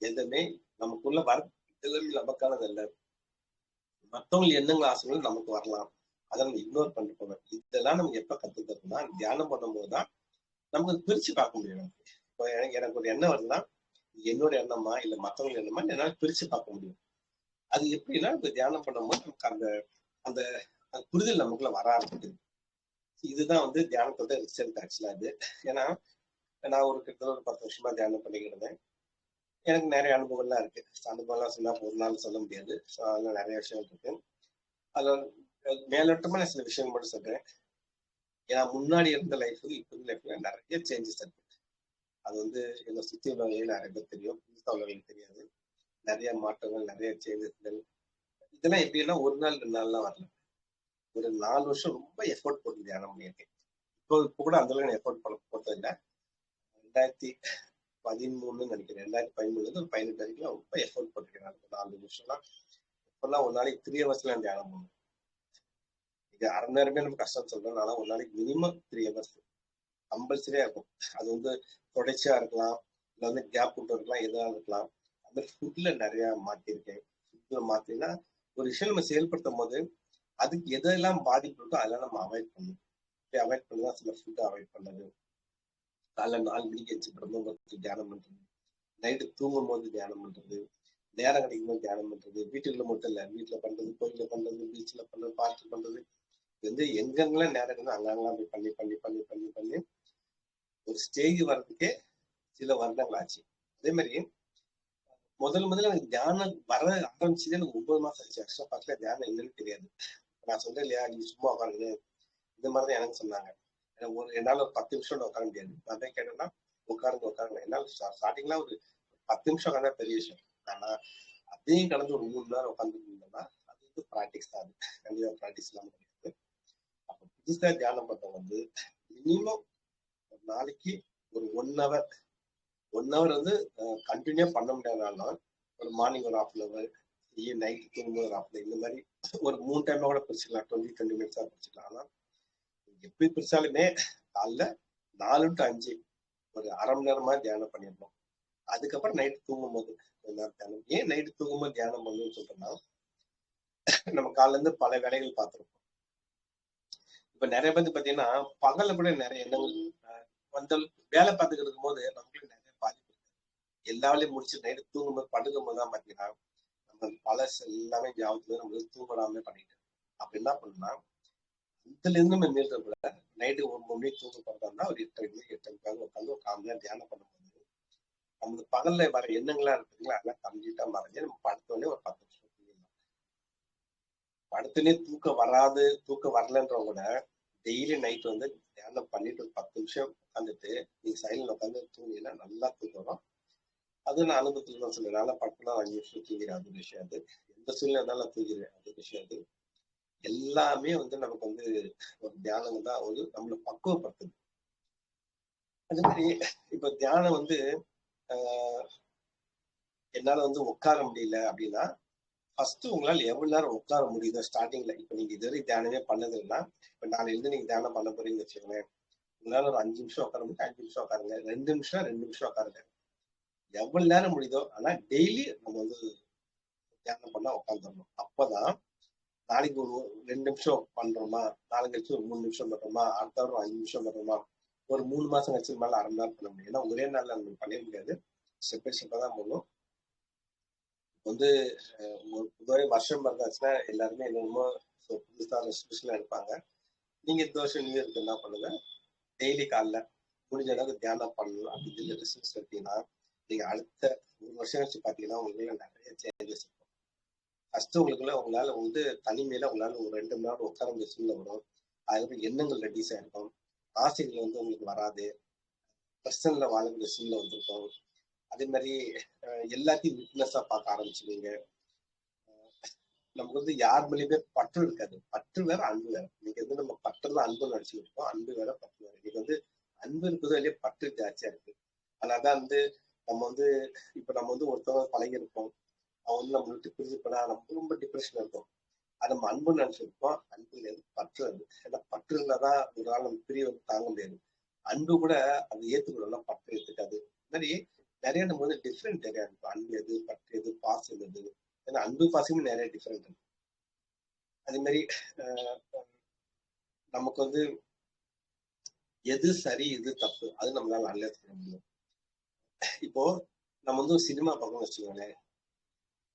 எதுவுமே நமக்குள்ள வர எல்லாமே நமக்கானது அல்ல. மத்தவங்க எண்ணங்கள் ஆசைகளும் நமக்கு வரலாம். அதை நம்ம இக்னோர் பண்ணிட்டு போகணும். இதெல்லாம் நம்ம எப்ப கத்துக்கிறோம்னா தியானம் பண்ணும்போது தான் நமக்கு பிரிச்சு பார்க்க முடியும். இப்போ எனக்கு ஒரு எண்ணம் வருதுன்னா என்னோட எண்ணமா இல்ல மத்தவங்க எண்ணமா என்னால பிரிச்சு பார்க்க முடியும். அது எப்படின்னா இந்த தியானம் பண்ணும்போது நமக்கு அந்த அந்த புரிதல் நமக்குள்ள வர ஆரம்பிக்குது. இதுதான் வந்து தியானத்தோட ரிசல்ட் ஆக்சுவலா இது. ஏன்னா நான் ஒரு கிட்டத்தட்ட ஒரு 10 வருஷமா தியானம் பண்ணிக்கிட்டு இருந்தேன். எனக்கு நிறைய அனுபவங்கள்லாம் இருக்கு. அனுபவம்லாம் சொன்னா ஒரு நாள் சொல்ல முடியாது. ஸோ அதெல்லாம் நிறைய விஷயங்கள் இருக்கு. அதுல மேலோட்டமா நான் சில விஷயங்கள் மட்டும் சொல்றேன். ஏன்னா முன்னாடி இருந்த லைஃப் இப்ப இருந்த லைஃப்ல நிறைய சேஞ்சஸ் இருக்கு. அது வந்து என்னை சுத்தி உள்ளவங்களே நிறைய பேர் தெரியும், புதுசா உள்ளவங்களுக்கு தெரியாது. நிறைய மாற்றங்கள், நிறைய சேஞ்சஸ்கள். இதெல்லாம் எப்படின்னா ஒரு நாள் 2 நாள்லாம் வரல. ஒரு 4 வருஷம் ரொம்ப எஃபோர்ட் போட்டு தியானம் பண்ணியிருக்கேன். இப்போ கூட அந்த அளவுக்கு எஃபோர்ட் போட்டது இல்லை. 2013 நினைக்கிறேன், 2013 ஒரு 18 வரைக்கும் ரொம்ப எஃபோர்ட் போட்டிருக்கேன். 4 வருஷம்லாம் இப்பெல்லாம் ஒரு நாளைக்கு 3 ஹவர்ஸ்ல தியானம் பண்ணுவேன். இது அரை நேரமே நம்ம கஷ்டம் சொல்றேன். ஆனா ஒரு நாளைக்கு மினிமம் 3 ஹவர்ஸ் கம்பல்சரியா இருக்கும். அது வந்து தொடர்ச்சியா இருக்கலாம், இல்ல வந்து கேப் விட்டு இருக்கலாம், எதா இருக்கலாம். அந்த ஃபுட்ல நிறைய மாத்திருக்கேன். ஃபுட்ல மாத்தினா ஒரு விஷயம் நம்ம செயல்படுத்தும் போது அதுக்கு எதெல்லாம் பாதிப்பு இருக்கோ அதெல்லாம் நம்ம அவாய்ட் பண்ணணும். அவாய்ட் பண்ணலாம். சில ஃபுட் அவாய்ட் பண்ணது, காலைல 4 மணிக்கு வச்சு பிரம்மபுரத்துக்கு தியானம் பண்றது, நைட்டு தூங்கும் போது தியானம் பண்றது, நேரம் கிடைக்கும் போது தியானம் பண்றது, வீட்டுக்குள்ள மட்டும் இல்ல, வீட்டுல பண்றது, கோயில பண்றது, பீச்ல பண்றது, பார்க்கு பண்றது, வந்து எங்கெங்கெல்லாம் நேரம் இருக்குதோ அங்கெல்லாம் போய் பண்ணி பண்ணி பண்ணி பண்ணி பண்ணி ஒரு ஸ்டேஜ் வர்றதுக்கே சில வருடங்கள் ஆச்சு. அதே மாதிரி முதல்ல எனக்கு தியானம் வர ஆரம்பிச்சது எனக்கு 9 மாசம் ஆச்சு. ஆக்சுவலா பக்கத்துல தியானம் என்னன்னு தெரியாது. நான் சொல்றேன் இல்லையா, நீ சும்மா உட்காருங்க, இந்த மாதிரிதான் எனக்கு சொன்னாங்க. என்னால ஒரு 10 நிமிஷம் உட்கார முடியாது. நான் போய் கேட்டேன்னா உட்காருங்க. என்னால ஸ்டார்டிங்லாம் ஒரு 10 நிமிஷம் உட்காந்தா பெரிய விஷயம். ஆனா அதையும் கடந்து ஒரு 3 மணி நேரம் உட்காந்து இருந்தோம்னா அது வந்து ப்ராக்டிஸ் தான். அது கண்டிப்பா ப்ராக்டிஸ் இல்லாம கிடையாது. அப்ப புதுசா தியானம் பண்றவங்க வந்து மினிமம் ஒரு நாளைக்கு ஒரு 1 ஹவர் வந்து கண்டினியூ பண்ண முடியாதுனாலும் ஒரு மார்னிங் ஒரு 1/2 ஹவர், நைட் தூங்கும்போது ஒரு 1/2 ஹவர், இந்த மாதிரி ஒரு 3 டைம்ல கூட பிரிச்சுக்கலாம். 20 மினிட்ஸா பிரிச்சுக்கலாம். ஆனா எப்படி பிரிச்சாலுமே காலைல 4 to 5 ஒரு அரை மணி நேரமா தியானம் பண்ணிடணும். அதுக்கப்புறம் நைட்டு தூங்கும் போது கொஞ்ச நேரம் தியானம். ஏன் நைட்டு தூங்கும்போது தியானம் பண்ணணும்னு சொல்றேன்னா, நம்ம காலைல இருந்து பல வேலைகள் பார்த்திருப்போம். இப்ப நிறைய பேருக்கு பாத்தீங்கன்னா பகல்ல கூட நிறைய எண்ணங்கள் வந்து வேலை பார்த்துக்கிட்டு இருக்கும் போது நமக்கு நிறைய பாதிப்பு இருக்கு. எல்லா வேலையும் முடிச்சு நைட்டு தூங்கும்போது படுக்கும் போது தான் பாத்தீங்கன்னா நம்ம பழசு எல்லாமே ஞாபகத்துல நம்மளுக்கு தூங்காமே பண்ணிட்டு அப்ப என்ன பண்ணணும்னா இதுல இருந்து நம்ம மீள்ற கூட நைட்டு 1 மணிக்கு தூங்க போறதா ஒரு 8:30 உட்காந்து ஒரு 1/4 மணி நேரம் தியானம் பண்ணும்போது நமக்கு பகல்ல வர எண்ணங்களா இருக்குங்களா அதெல்லாம் கம்ப்ளீட்டா மறைஞ்சு நம்ம படுத்தோடனே ஒரு 10 நிமிஷம் தூங்கிடலாம். படுத்தோடனே தூக்கம் வரலன்றவங்க கூட டெய்லி நைட் வந்து தியானம் பண்ணிட்டு ஒரு 10 நிமிஷம் உட்காந்துட்டு நீங்க சைலண்ட் உட்காந்து தூங்கினா நல்லா தூக்கம் வரும். அது நான் அனுபவத்துல தான் சொல்லுவேன். நல்லா படுத்தலாம் 5 நிமிஷம் தூங்கிறேன், அது விஷயம். அது எந்த சூழ்நிலை இருந்தாலும் தூங்கிறேன், அது விஷயம். அது எல்லாமே வந்து நமக்கு வந்து ஒரு தியானம் தான் வந்து நம்மளை பக்குவப்படுத்துது. அதே மாதிரி இப்ப தியானம் வந்து ஆஹ் என்னால வந்து உட்கார முடியல அப்படின்னா, ஃபர்ஸ்ட் உங்களால எவ்வளவு நேரம் உட்கார முடியுதோ ஸ்டார்டிங்ல, இப்ப நீங்க இதுவரை தியானமே பண்ணது இல்லைன்னா, இப்ப நாளைல இருந்து நீங்க தியானம் பண்ண போறீங்கன்னு வச்சுக்கோங்களேன். உங்களால ஒரு 5 நிமிஷம் உட்கார முடியும், 5 நிமிஷம் உட்காருங்க, 2 நிமிஷம் 2 நிமிஷம் உட்காருங்க, எவ்வளவு நேரம் முடியுதோ. ஆனா டெய்லி நம்ம வந்து தியானம் பண்ணா உட்காந்துடணும். அப்பதான் நாளைக்கு ஒரு 2 நிமிஷம் பண்றோமா, நாளை கழிச்சு ஒரு 3 நிமிஷம் பண்றோமா, அடுத்த வாரம் 5 நிமிஷம் பண்றோமா, ஒரு 3 மாசம் கழிச்சு மேல அரை மணி நேரம் பண்ண முடியும். ஏன்னா ஒரே நாள்ல நம்ம பண்ண முடியாது, ஸ்டெப் பை ஸ்டெப்பா தான் பண்ணும். வந்து ஒரு பொதுவாக வருஷம் பிறந்தாச்சுன்னா எல்லாருமே என்னென்னமோ புதுசா ரெஸ்ட்ரிக்ஷன் எடுப்பாங்க. நீங்க இந்த வருஷம் நியூ இயர்க்கு என்ன பண்ணுங்க, டெய்லி காலைல முடிஞ்ச அளவுக்கு தியானம் பண்ணணும் அப்படின்னு சொல்லி ரெஸ்ட்ரிக்ஷன் எடுத்தீங்கன்னா, நீங்க அடுத்த 1 வருஷம் கழிச்சு பாத்தீங்கன்னா உங்களுக்கு நிறைய சேஞ்சஸ் இருக்கும். ஃபர்ஸ்ட் உங்களால வந்து தனிமையில உங்களால ஒரு 2 மணி நேரம் உட்கார முடிய சூழ்நிலை வரும். அதுக்கப்புறம் எண்ணங்கள் ரெடியூஸ் ஆயிருக்கும், ஆசைகள் வந்து உங்களுக்கு வராது, பிரசன்ல வாழக்கூடிய சூழ்நிலை வந்திருக்கும். அதே மாதிரி எல்லாத்தையும் விட்னஸா பார்க்க ஆரம்பிச்சுவீங்க. நமக்கு வந்து யார் மேலேயுமே பற்று இருக்காது. பற்று வேற, அன்பு வேற. இன்னைக்கு வந்து நம்ம பற்றுலாம் அன்பு நினைச்சுட்டு இருக்கோம், அன்பு வேற பற்று வேற. இன்னைக்கு வந்து அன்பு இருக்குதோ இல்லையே பற்று ஜாஸ்தியா இருக்கு. அதனாலதான் வந்து நம்ம வந்து இப்ப நம்ம வந்து ஒருத்தவங்க பழகி இருப்போம், அவன் வந்து நம்ம விட்டு பிரிஞ்சு போனா நம்ம ரொம்ப டிப்ரெஷன் இருக்கும். அது நம்ம அன்புன்னு நினைச்சிருப்போம், அன்பு கிடையாது, பற்று அது. ஏன்னா பற்று இருந்தாதான் ஒரு நாள் நம்ம பிரிய வந்து தாங்க முடியாது. அன்பு கூட அதை ஏத்துக்கணும்னா பற்று ஏத்துக்காது. இந்த மாதிரி நிறைய நம்ம வந்து டிஃப்ரெண்ட் நிறைய இருக்கும். அன்பு எது, பற்று எது, பாசம் எது. ஏன்னா அன்பு பாசமே நிறைய டிஃப்ரெண்ட் இருக்கு. அதே மாதிரி நமக்கு வந்து எது சரி எது தப்பு அது நம்மளால நல்லா சொல்ல முடியும். இப்போ நம்ம வந்து ஒரு சினிமா பார்க்கணும்னு வச்சுக்கோங்களேன்,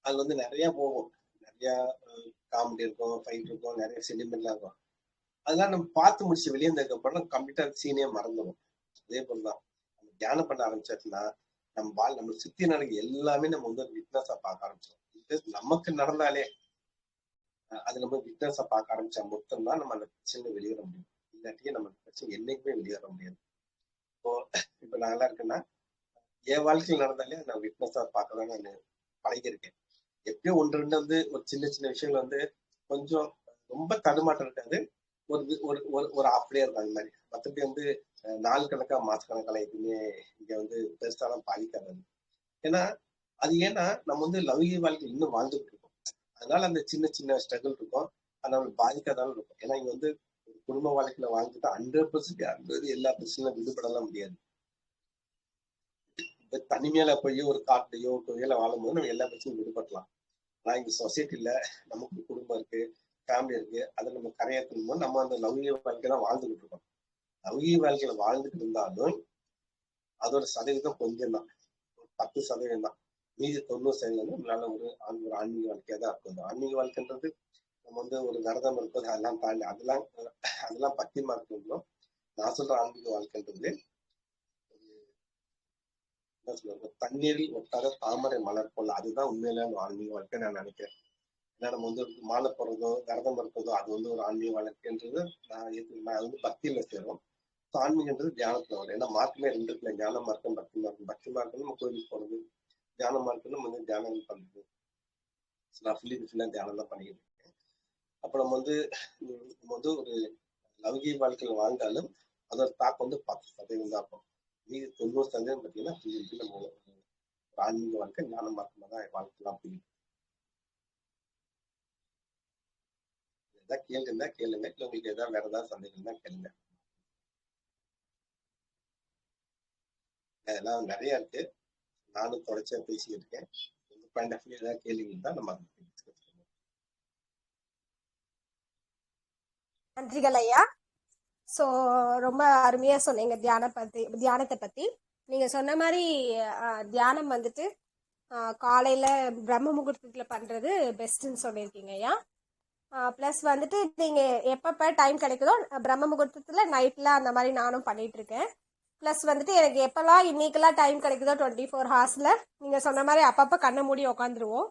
அது வந்து நிறைய போகும், நிறைய காமெடி இருக்கும், ஃபைட் இருக்கும், நிறைய சென்டிமெண்ட்லாம் இருக்கும். அதெல்லாம் நம்ம பார்த்து முடிச்சு வெளியே இருந்ததுக்கு அப்புறம் கம்ப்ளீட்டா சீனே மறந்துடும். அதே போலதான் நம்ம தியானம் பண்ண ஆரம்பிச்சாச்சுன்னா நம்ம சுத்தி நடக்க எல்லாமே நம்ம வந்து விட்னஸா பார்க்க ஆரம்பிச்சோம். நமக்கு நடந்தாலே அது நம்ம விட்னஸா பார்க்க ஆரம்பிச்சா மட்டும்தான் நம்ம அந்த பிரச்சனை வெளியேற முடியும். இல்லாட்டியே நம்ம பிரச்சனை என்னைக்குமே வெளியேற முடியாது. இப்போ நான் நல்லா இருக்கேன்னா என் வாழ்க்கையில் நடந்தாலே நான் விட்னஸா பார்க்கதான் நான் பழகிருக்கேன். எப்பயோ ஒன்று ரெண்டு வந்து ஒரு சின்ன சின்ன விஷயங்கள் வந்து கொஞ்சம் ரொம்ப தடுமாட்டம் இருக்காது, ஒரு ஒரு ஒரு ஹாஃப் டே இருக்கும். அந்த மாதிரி மற்றபடி வந்து நாள் கணக்கா மாச கணக்கெல்லாம் எதுவுமே இங்க வந்து பெருசாலாம் பாதிக்காது. ஏன்னா நம்ம வந்து லௌகிக வாழ்க்கை இன்னும் வாழ்ந்துட்டு இருக்கோம். அதனால அந்த சின்ன சின்ன ஸ்ட்ரகிள் இருக்கும், அது நம்மளுக்கு பாதிக்காதாலும் இருக்கும். ஏன்னா இங்க வந்து குடும்ப வாழ்க்கையில வாழ்ந்துட்டு 100% எல்லா பிரச்சனையும் விடுபடலாம் முடியாது. இப்ப தனிமையில போய் ஒரு காட்டுலயோ கோயில வாழும்போது நம்ம எல்லா பிரச்சனையும் விடுபடலாம். ஆனா இங்க சொசைட்டில நமக்கு குடும்பம் இருக்கு, ஃபேமிலி இருக்கு, அதை நம்ம கரையேற்றும் போது நம்ம அந்த லௌகிக வாழ்க்கை தான் வாழ்ந்துகிட்டு இருக்கோம். லௌகிக வாழ்க்கையில வாழ்ந்துட்டு இருந்தாலும் அதோட சதவீதம் கொஞ்சம் தான், 10% தான். மீதி 90% நம்மளால ஒரு ஆன்மீக வாழ்க்கையா தான் இருக்கும். ஆன்மீக வாழ்க்கைன்றது நம்ம வந்து ஒரு விரதம் இருப்பது அதெல்லாம் தாண்டி அதெல்லாம் பக்தி மார்க்கம். நான் சொல்ற ஆன்மீக வாழ்க்கைன்றது என்ன சொல்றது, தண்ணீரில் ஒட்டாத தாமரை மலர் போல, அதுதான் உண்மையில ஆன்மீக வாழ்க்கை நான் நினைக்கிறேன். ஏன்னா நம்ம வந்து மாலை போடுறதோ விரதம் இருப்பதோ அது வந்து ஒரு ஆன்மீக வாழ்க்கைன்றது அது வந்து பக்தியில சேரும். ஆன்மீகன்றது தியானத்துல வரும். ஏன்னா மார்க்கமே 2 இருக்குல்ல, ஞான மார்க்கம், பக்தி மார்க்கம். பக்தி மார்க்கம் நம்ம கோயிலுக்கு போறது, தியான மார்க்கம் நம்ம வந்து தியானம் பண்றது. நான் ஃபுல்லா தியானம் தான் பண்ணிக்கிட்டு இருக்கேன். அப்ப நம்ம வந்து ஒரு லௌகிக வாழ்க்கையில வாழ்ந்தாலும் அதோட தாக்கம் வந்து 10% தான் இருக்கும். மீதி 90% பார்த்தீங்கன்னா நம்ம ஆன்மீக வாழ்க்கை ஞான மார்க்கமா தான் வாழ்க்கைலாம் போயிட்டு. ஏதாவது கேள்வி இருந்தா கேளுங்க, இல்லை உங்களுக்கு ஏதாவது வேற ஏதாவது சந்தேகம் தான் கேளுங்க. அதெல்லாம் நிறைய இருக்கு, நானும் தொடர்ச்சியா பேசிக்கிட்டு இருக்கேன். பாயிண்ட் ஆஃப் வியூ ஏதாவது கேள்வி இருந்தா நம்ம நன்றிகள் ஐயா. ஸோ ரொம்ப அருமையா சொன்னீங்க தியானத்தை பத்தி. நீங்க சொன்ன மாதிரி தியானம் வந்துட்டு காலையில பிரம்ம முகூர்த்தத்துல பண்றது பெஸ்ட்ன்னு சொல்லியிருக்கீங்க ஐயா. ப்ளஸ் வந்துட்டு நீங்க எப்பப்ப டைம் கிடைக்குதோ பிரம்ம முகூர்த்தத்துல நைட்ல அந்த மாதிரி நானும் பண்ணிட்டு இருக்கேன். ப்ளஸ் வந்துட்டு எனக்கு எப்பெல்லாம் இன்னைக்கெல்லாம் டைம் கிடைக்குதோ 24 ஹார்ஸ்ல நீங்க சொன்ன மாதிரி அப்பப்ப கண்ணை மூடி உக்காந்துருவோம்.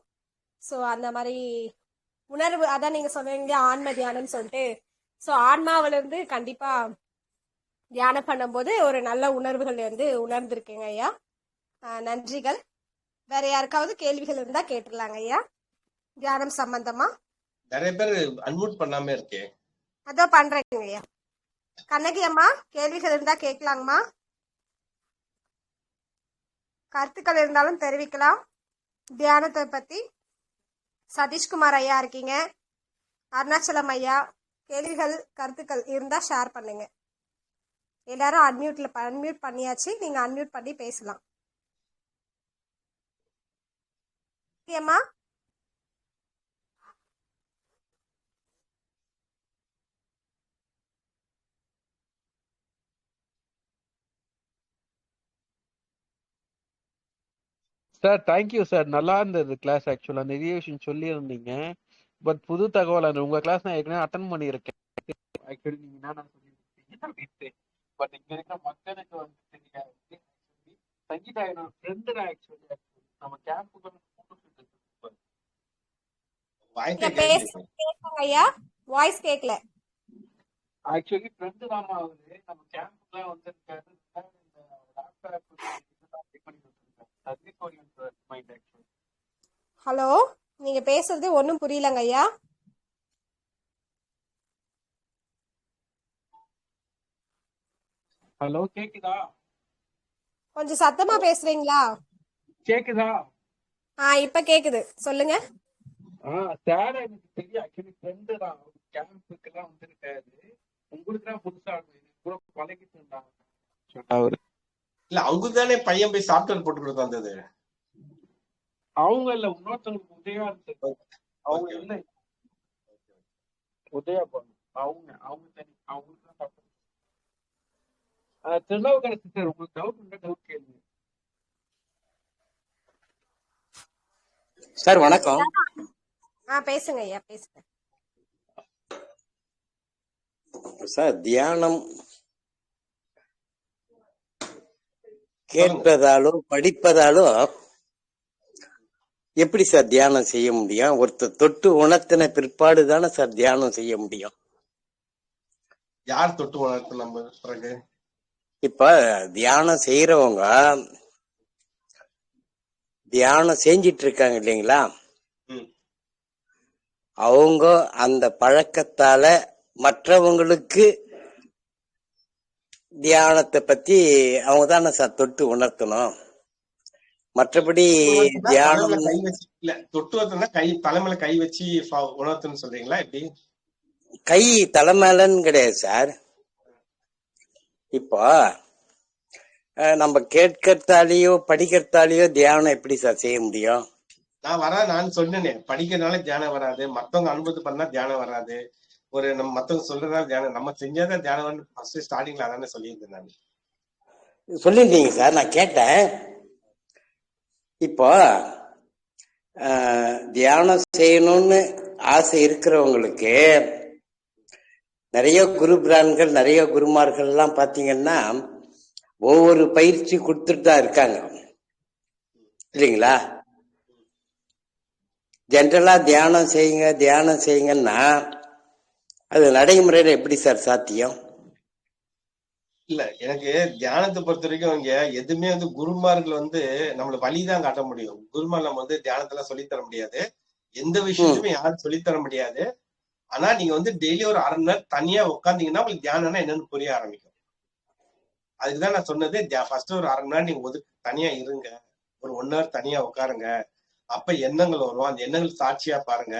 ஸோ அந்த மாதிரி உணர்வு, அதான் நீங்க சொன்னீங்க ஆன்ம தியானம்னு சொல்லிட்டு. ஸோ ஆன்மாவில இருந்து கண்டிப்பா தியானம் பண்ணும்போது ஒரு நல்ல உணர்வுகள் வந்து உணர்ந்திருக்கேங்க ஐயா. நன்றிகள். வேற யாருக்காவது கேள்விகள் இருந்தா கேட்டுடலாங்க ஐயா, தியானம் சம்பந்தமா. நிறைய பேர் அன்மியூட் பண்ணாம இருக்கே. அதோ பண்றேங்க ஐயா. கண்ணகி அம்மா, கேள்விகள் இருந்தா கேட்கலாங்கம்மா. கருத்துக்கள் இருந்தாலும் தெரிவிக்கலாம் தியானத்தை பத்தி. சதீஷ்குமார் ஐயா இருக்கீங்க, அருணாச்சலம் ஐயா. கேள்விகள் கருத்துக்கள் இருந்தா ஷேர் பண்ணுங்க. எல்லாரும் அன்மியூட் பண்ணியாச்சு, நீங்க அன்மியூட் பண்ணி பேசலாம். அம்மா சார் தேங்க்யூ சார், நல்லா இருந்தது கிளாஸ். ஆக்சுவலா நிறைய விஷயம் சொல்லியிருந்தீங்க. பட் புது தகவல் உங்க கிளாஸ் நான் ஏற்கனவே அட்டன் பண்ணியிருக்கேன். ஆக்சுவலி நீங்க என்ன சொல்லியிருக்கீங்க அப்படின்ட்டு. பட் இங்க இருக்கிற மக்களுக்கு வந்து தெரியாது. சங்கீதா என்னோட ஃப்ரெண்டு தான். ஆக்சுவலி நம்ம கேம்புக்கு ஐயா வாய்ஸ் கேட்கல. ஆக்சுவலி ஃப்ரெண்டு தான் அவரு. நம்ம கேம்புக்குலாம் வந்திருக்காரு. ஹலோ, நீங்க பேசுறது ஒன்னும் புரியலங்க ஐயா. ஹலோ, கேக்குதா? கொஞ்சம் சத்தமா பேசுறீங்களா? கேக்குதா? இப்ப கேக்குது, சொல்லுங்க. சார் எனக்கு தெரியும். ஆக்சுவலி ஃப்ரெண்டு தான். கேம்புக்கு எல்லாம் வந்திருக்காரு. உங்களுக்கு தான் புதுசா கூட பழகிட்டு இருந்தாங்க. இல்ல அவங்க தானே பையன் போய் சாஃப்ட்வேர் போட்டு கொடுத்து வந்தது. அவங்க இல்ல, இன்னொருத்தவங்களுக்கு உதயா இருக்கு. அவங்க இல்ல, உதயா போகணும். அவங்க தனி. அவங்களுக்கு தான் திருநாவுக்கரசு சார், உங்களுக்கு டவுட் இருந்தா டவுட் கேளுங்க சார். வணக்கம். பேசுங்க ஐயா, பேசுங்க சார். தியானம் கேட்பதாலோ படிப்பதாலோ எப்படி சார் தியானம் செய்ய முடியும்? ஒருத்தர் தொட்டு உணர்த்தின பிற்பாடு தானே சார் தியானம் செய்ய முடியும். யார் தொட்டு உணர்த்து நம்ம பிறகு? இப்ப தியானம் செய்யறவங்க தியானம் செஞ்சிட்டு இருக்காங்க இல்லைங்களா, அவங்க அந்த பழக்கத்தால மற்றவங்களுக்கு தியானத்தை பத்தி அவங்க தானே சார் தொட்டு உணர்த்தணும். மற்றபடி தியானம் கை வச்சு இல்ல, தொட்டு கை தலைமையில கை வச்சு உணர்த்துன்னு சொல்றீங்களா? எப்படி? கை தலைமையிலன்னு கிடையாது சார். இப்போ நம்ம கேட்கறதாலேயோ படிக்கிறதாலேயோ தியானம் எப்படி சார் செய்ய முடியும்? நான் சொன்னேனே, படிக்கிறதுனால தியானம் வராது, மத்தவங்க அனுபவத்தை பண்ணா தியானம் வராது. ஒரு நம்ம மத்தவங்க சொல்றதுனால தியானம், நம்ம செஞ்சாதான் தியானம் ஃபர்ஸ்ட் ஸ்டார்டிங்ல அதானே சொல்லியிருந்தேன். நான் சொல்லியிருந்தீங்க சார், நான் கேட்டேன். இப்போ தியானம் செய்யணும்னு ஆசை இருக்கிறவங்களுக்கு நிறைய குரு பிரான்கள், நிறைய குருமார்கள் எல்லாம் பாத்தீங்கன்னா ஒவ்வொரு பயிற்சி கொடுத்துட்டு தான் இருக்காங்க இல்லைங்களா? ஜென்ரலா தியானம் செய்யுங்கன்னா அது நடைமுறையில எப்படி சார் சாத்தியம்? இல்ல, எனக்கு தியானத்தை பொறுத்த வரைக்கும் இங்க எதுவுமே குருமார்கள் நம்மள வழிதான் காட்ட முடியும். குருமார் நம்ம தியானத்தெல்லாம் சொல்லித்தர முடியாது, எந்த விஷயத்தையுமே யாரும் சொல்லித்தர முடியாது. ஆனா நீங்க டெய்லி ஒரு அரை மணி நேரம் தனியா உட்காந்தீங்கன்னா உங்களுக்கு தியானம்னா என்னன்னு புரிய ஆரம்பிக்கும். அதுக்குதான் நான் சொன்னது, ஃபர்ஸ்ட் ஒரு அரை மணி நேரம் நீங்க தனியா இருங்க, ஒரு 1 hour தனியா உட்காருங்க. அப்ப எண்ணங்கள் வரும், அந்த எண்ணங்கள் சாட்சியா பாருங்க.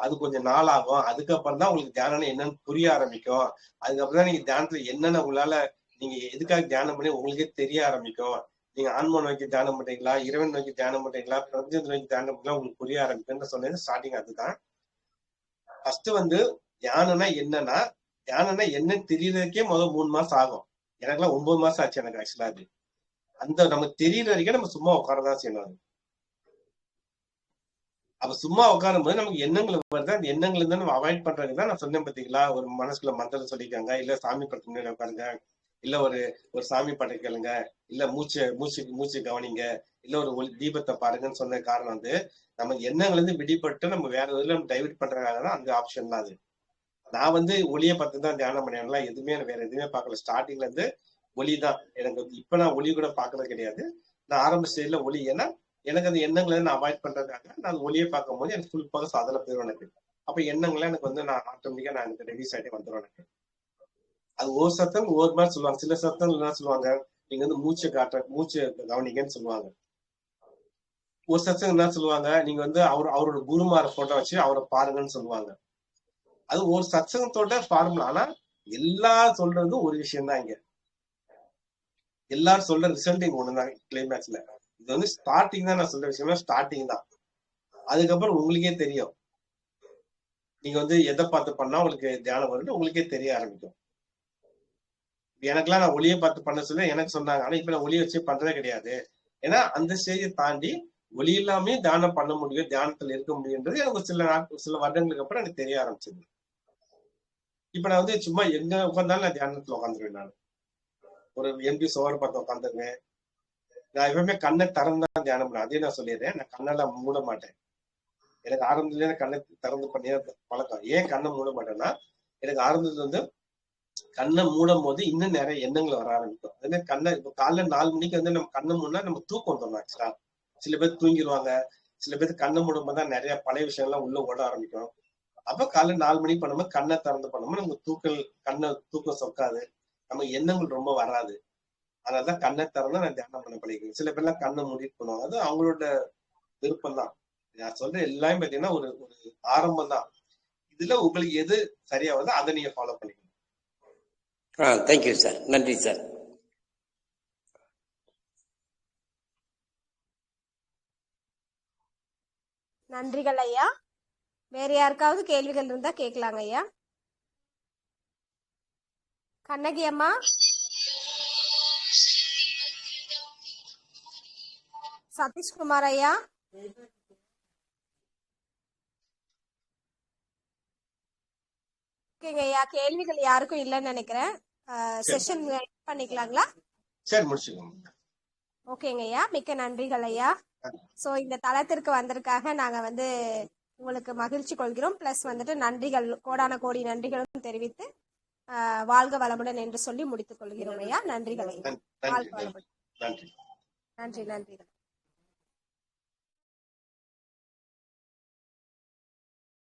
அது கொஞ்சம் நாள் ஆகும். அதுக்கப்புறம் தான் உங்களுக்கு தியானம் என்னன்னு புரிய ஆரம்பிக்கும். அதுக்கப்புறம் தான் நீங்க தியானத்துல என்னென்ன உங்களால நீங்க எதுக்காக தியானம் பண்ணி உங்களுக்கே தெரிய ஆரம்பிக்கும். நீங்க ஆன்மா நோக்கி தியானம் பண்றீங்களா, இறைவன் நோக்கி தியானம் பண்றீங்களா, பிரபஞ்சத்தை நோக்கி தியானம் பண்ணீங்களா, உங்களுக்கு புரிய ஆரம்பிக்கும்னு சொன்னது ஸ்டார்டிங். அதுதான் ஃபர்ஸ்ட் தியானம்னா என்னன்னா, தியானம்னா என்னன்னு தெரியறதுக்கே 3 மாசம் ஆகும். எனக்குலாம் 9 மாசம் ஆச்சு எனக்கு ஆக்சுவலா. அது அந்த நமக்கு தெரியற வரைக்கும் நம்ம சும்மா உட்காரதான் செய்யணும். அப்ப சும்மா உட்காரும் போது நமக்கு எண்ணங்கள் வருது, அந்த எண்ணங்கள் இருந்து நம்ம அவாய்ட் பண்றதுதான் நான் சொன்னேன் பாத்தீங்களா. ஒரு மனசுக்குள்ள மந்திரம் சொல்லிக்காங்க, இல்ல சாமி படத்து முன்னாடி உட்காருங்க, இல்ல ஒரு சாமி பாட்டை கேளுங்க, இல்ல மூச்சு கவனிங்க, இல்ல ஒரு தீபத்தை பாருங்கன்னு சொன்ன காரணம் நம்ம எண்ணங்கள் இருந்து விடுபட்டு நம்ம வேற எதுல நம்ம டைவர்ட் பண்றதுக்காக தான் அந்த ஆப்ஷன் தான் அது. நான் ஒளியை பார்த்து தான் தியானம் பண்ணேன். எதுவுமே வேற எதுவுமே பார்க்கல. ஸ்டார்டிங்ல இருந்து ஒளி தான் எனக்கு. இப்ப நான் ஒளி கூட பாக்குறது கிடையாது. நான் ஆரம்ப ஸ்டேஜ்ல ஒளி, ஏன்னா எனக்கு அந்த எண்ணங்களை நான் அவாய்ட் பண்றதுக்காக நான் ஒளியை பார்க்கும் போது எனக்கு ஃபுல் ஃபோக்கஸ் அதுல போயிடும் எனக்கு. அப்ப எண்ணங்கள்லாம் எனக்கு வந்து நான் ஆட்டோமேட்டிக்கா நான் எனக்கு ரெடியூஸ் ஆகிட்டே வந்துடும் எனக்கு. அது ஒரு சத்தம் ஒவ்வொரு மாதிரி சொல்லுவாங்க. சில சத்தம் என்ன சொல்லுவாங்க, நீங்க வந்து மூச்சை கவனிங்கன்னு சொல்லுவாங்க. ஒரு சத்தம் என்ன சொல்லுவாங்க, நீங்க வந்து அவரோட குருமார போட்டோ வச்சு அவரை பாருங்கன்னு சொல்லுவாங்க. அது ஒரு சத்சங்கத்தோட ஃபார்முலா. ஆனா எல்லா சொல்றது ஒரு விஷயம் தான். இங்க எல்லாரும் சொல்ற ரிசல்ட் இங்க ஒண்ணுதான் கிளைமேக்ஸ்ல. இது வந்து ஸ்டார்டிங் தான். நான் சொல்ற விஷயம்னா ஸ்டார்டிங் தான். அதுக்கப்புறம் உங்களுக்கே தெரியும், நீங்க வந்து எதை பார்த்து பண்ணா உங்களுக்கு தியானம் வருது உங்களுக்கே தெரிய ஆரம்பிக்கும். எனக்கெல்லாம் நான் ஒளியை பார்த்து பண்ண சொல்ல எனக்கு சொன்னாங்க. ஆனா இப்ப நான் ஒளியை வச்சு பண்றதே கிடையாது. ஏன்னா அந்த ஸ்டேஜை தாண்டி ஒளி இல்லாமே தியானம் பண்ண முடியும், தியானத்துல இருக்க முடியுன்றது எனக்கு சில வருடங்களுக்கு அப்புறம் எனக்கு தெரிய ஆரம்பிச்சது. இப்ப நான் வந்து சும்மா எங்க உட்காந்தாலும் நான் தியானத்துல உட்காந்துருவேன். நான் ஒரு எம்பி சோறு பார்த்து உட்காந்துருவேன். நான் எப்பவுமே கண்ணை திறந்துதான் தியானம் பண்ணேன். அதே நான் சொல்லிடுறேன், நான் கண்ணெல்லாம் மூட மாட்டேன். எனக்கு ஆரம்பத்துல கண்ணை திறந்து பண்ணிய பழக்கம். ஏன் கண்ணை மூட மாட்டேன்னா, எனக்கு ஆரம்பத்துல வந்து கண்ணை மூடும் போது இன்னும் நிறைய எண்ணங்கள் வர ஆரம்பிக்கும். அதே கண்ணை இப்ப காலைல 4 மணிக்கு வந்து நம்ம கண்ணை மூடனா நம்ம தூக்கம் வந்துடும். ஆக்சுவலா சில பேர் தூங்கிடுவாங்க. சில பேர் கண்ணை மூடும் போதுதான் நிறைய பழைய விஷயம்லாம் உள்ள ஓட ஆரம்பிக்கும். அப்ப காலைல 4 மணிக்கு பண்ணும்போது கண்ணை திறந்து பண்ணும்போது நமக்கு தூக்கம் சொக்காது, நம்ம எண்ணங்கள் ரொம்ப வராது. அதனாலதான் கண்ணை திறந்து நான் தியானம் பண்ண பழகிக்கிறேன். சில பேர்லாம் கண்ணை மூடிட்டு பண்ணுவாங்க. அது அவங்களோட விருப்பம் தான். நான் சொல்ற எல்லாமே பாத்தீங்கன்னா ஒரு ஆரம்பம் தான். இதுல உங்களுக்கு எது சரியா வருதோ அதை நீங்க ஃபாலோ பண்ணிக்கணும். Thank you sir. நன்றி சார். நன்றிகள் ஐயா. வேற யாருக்காவது கேள்விகள் இருந்தா கேட்கலாங்க ஐயா. கண்ணகி அம்மா, சதீஷ்குமார் ஐயா, ஓகேங்க ஐயா. கேள்விகள் யாருக்கும் இல்லைன்னு நினைக்கிறேன். செஷன் பண்ணிக்கலாங்களா? சரி, முடிச்சுக்கோங்க. ஓகேங்க ஐயா, மிக்க நன்றிகள் ஐயா. ஸோ இந்த தளத்திற்கு வந்ததுக்காக நாங்க வந்து உங்களுக்கு மகிழ்ச்சி கொள்கிறோம். பிளஸ் வந்துட்டு நன்றிகள், கோடான கோடி நன்றிகளும் தெரிவித்து வாழ்க வளமுடன் என்று சொல்லி முடித்துக் கொள்கிறோம் ஐயா. நன்றிகள் ஐயா. வாழ்க வளமுடன். நன்றி. நன்றி. நன்றிகள்.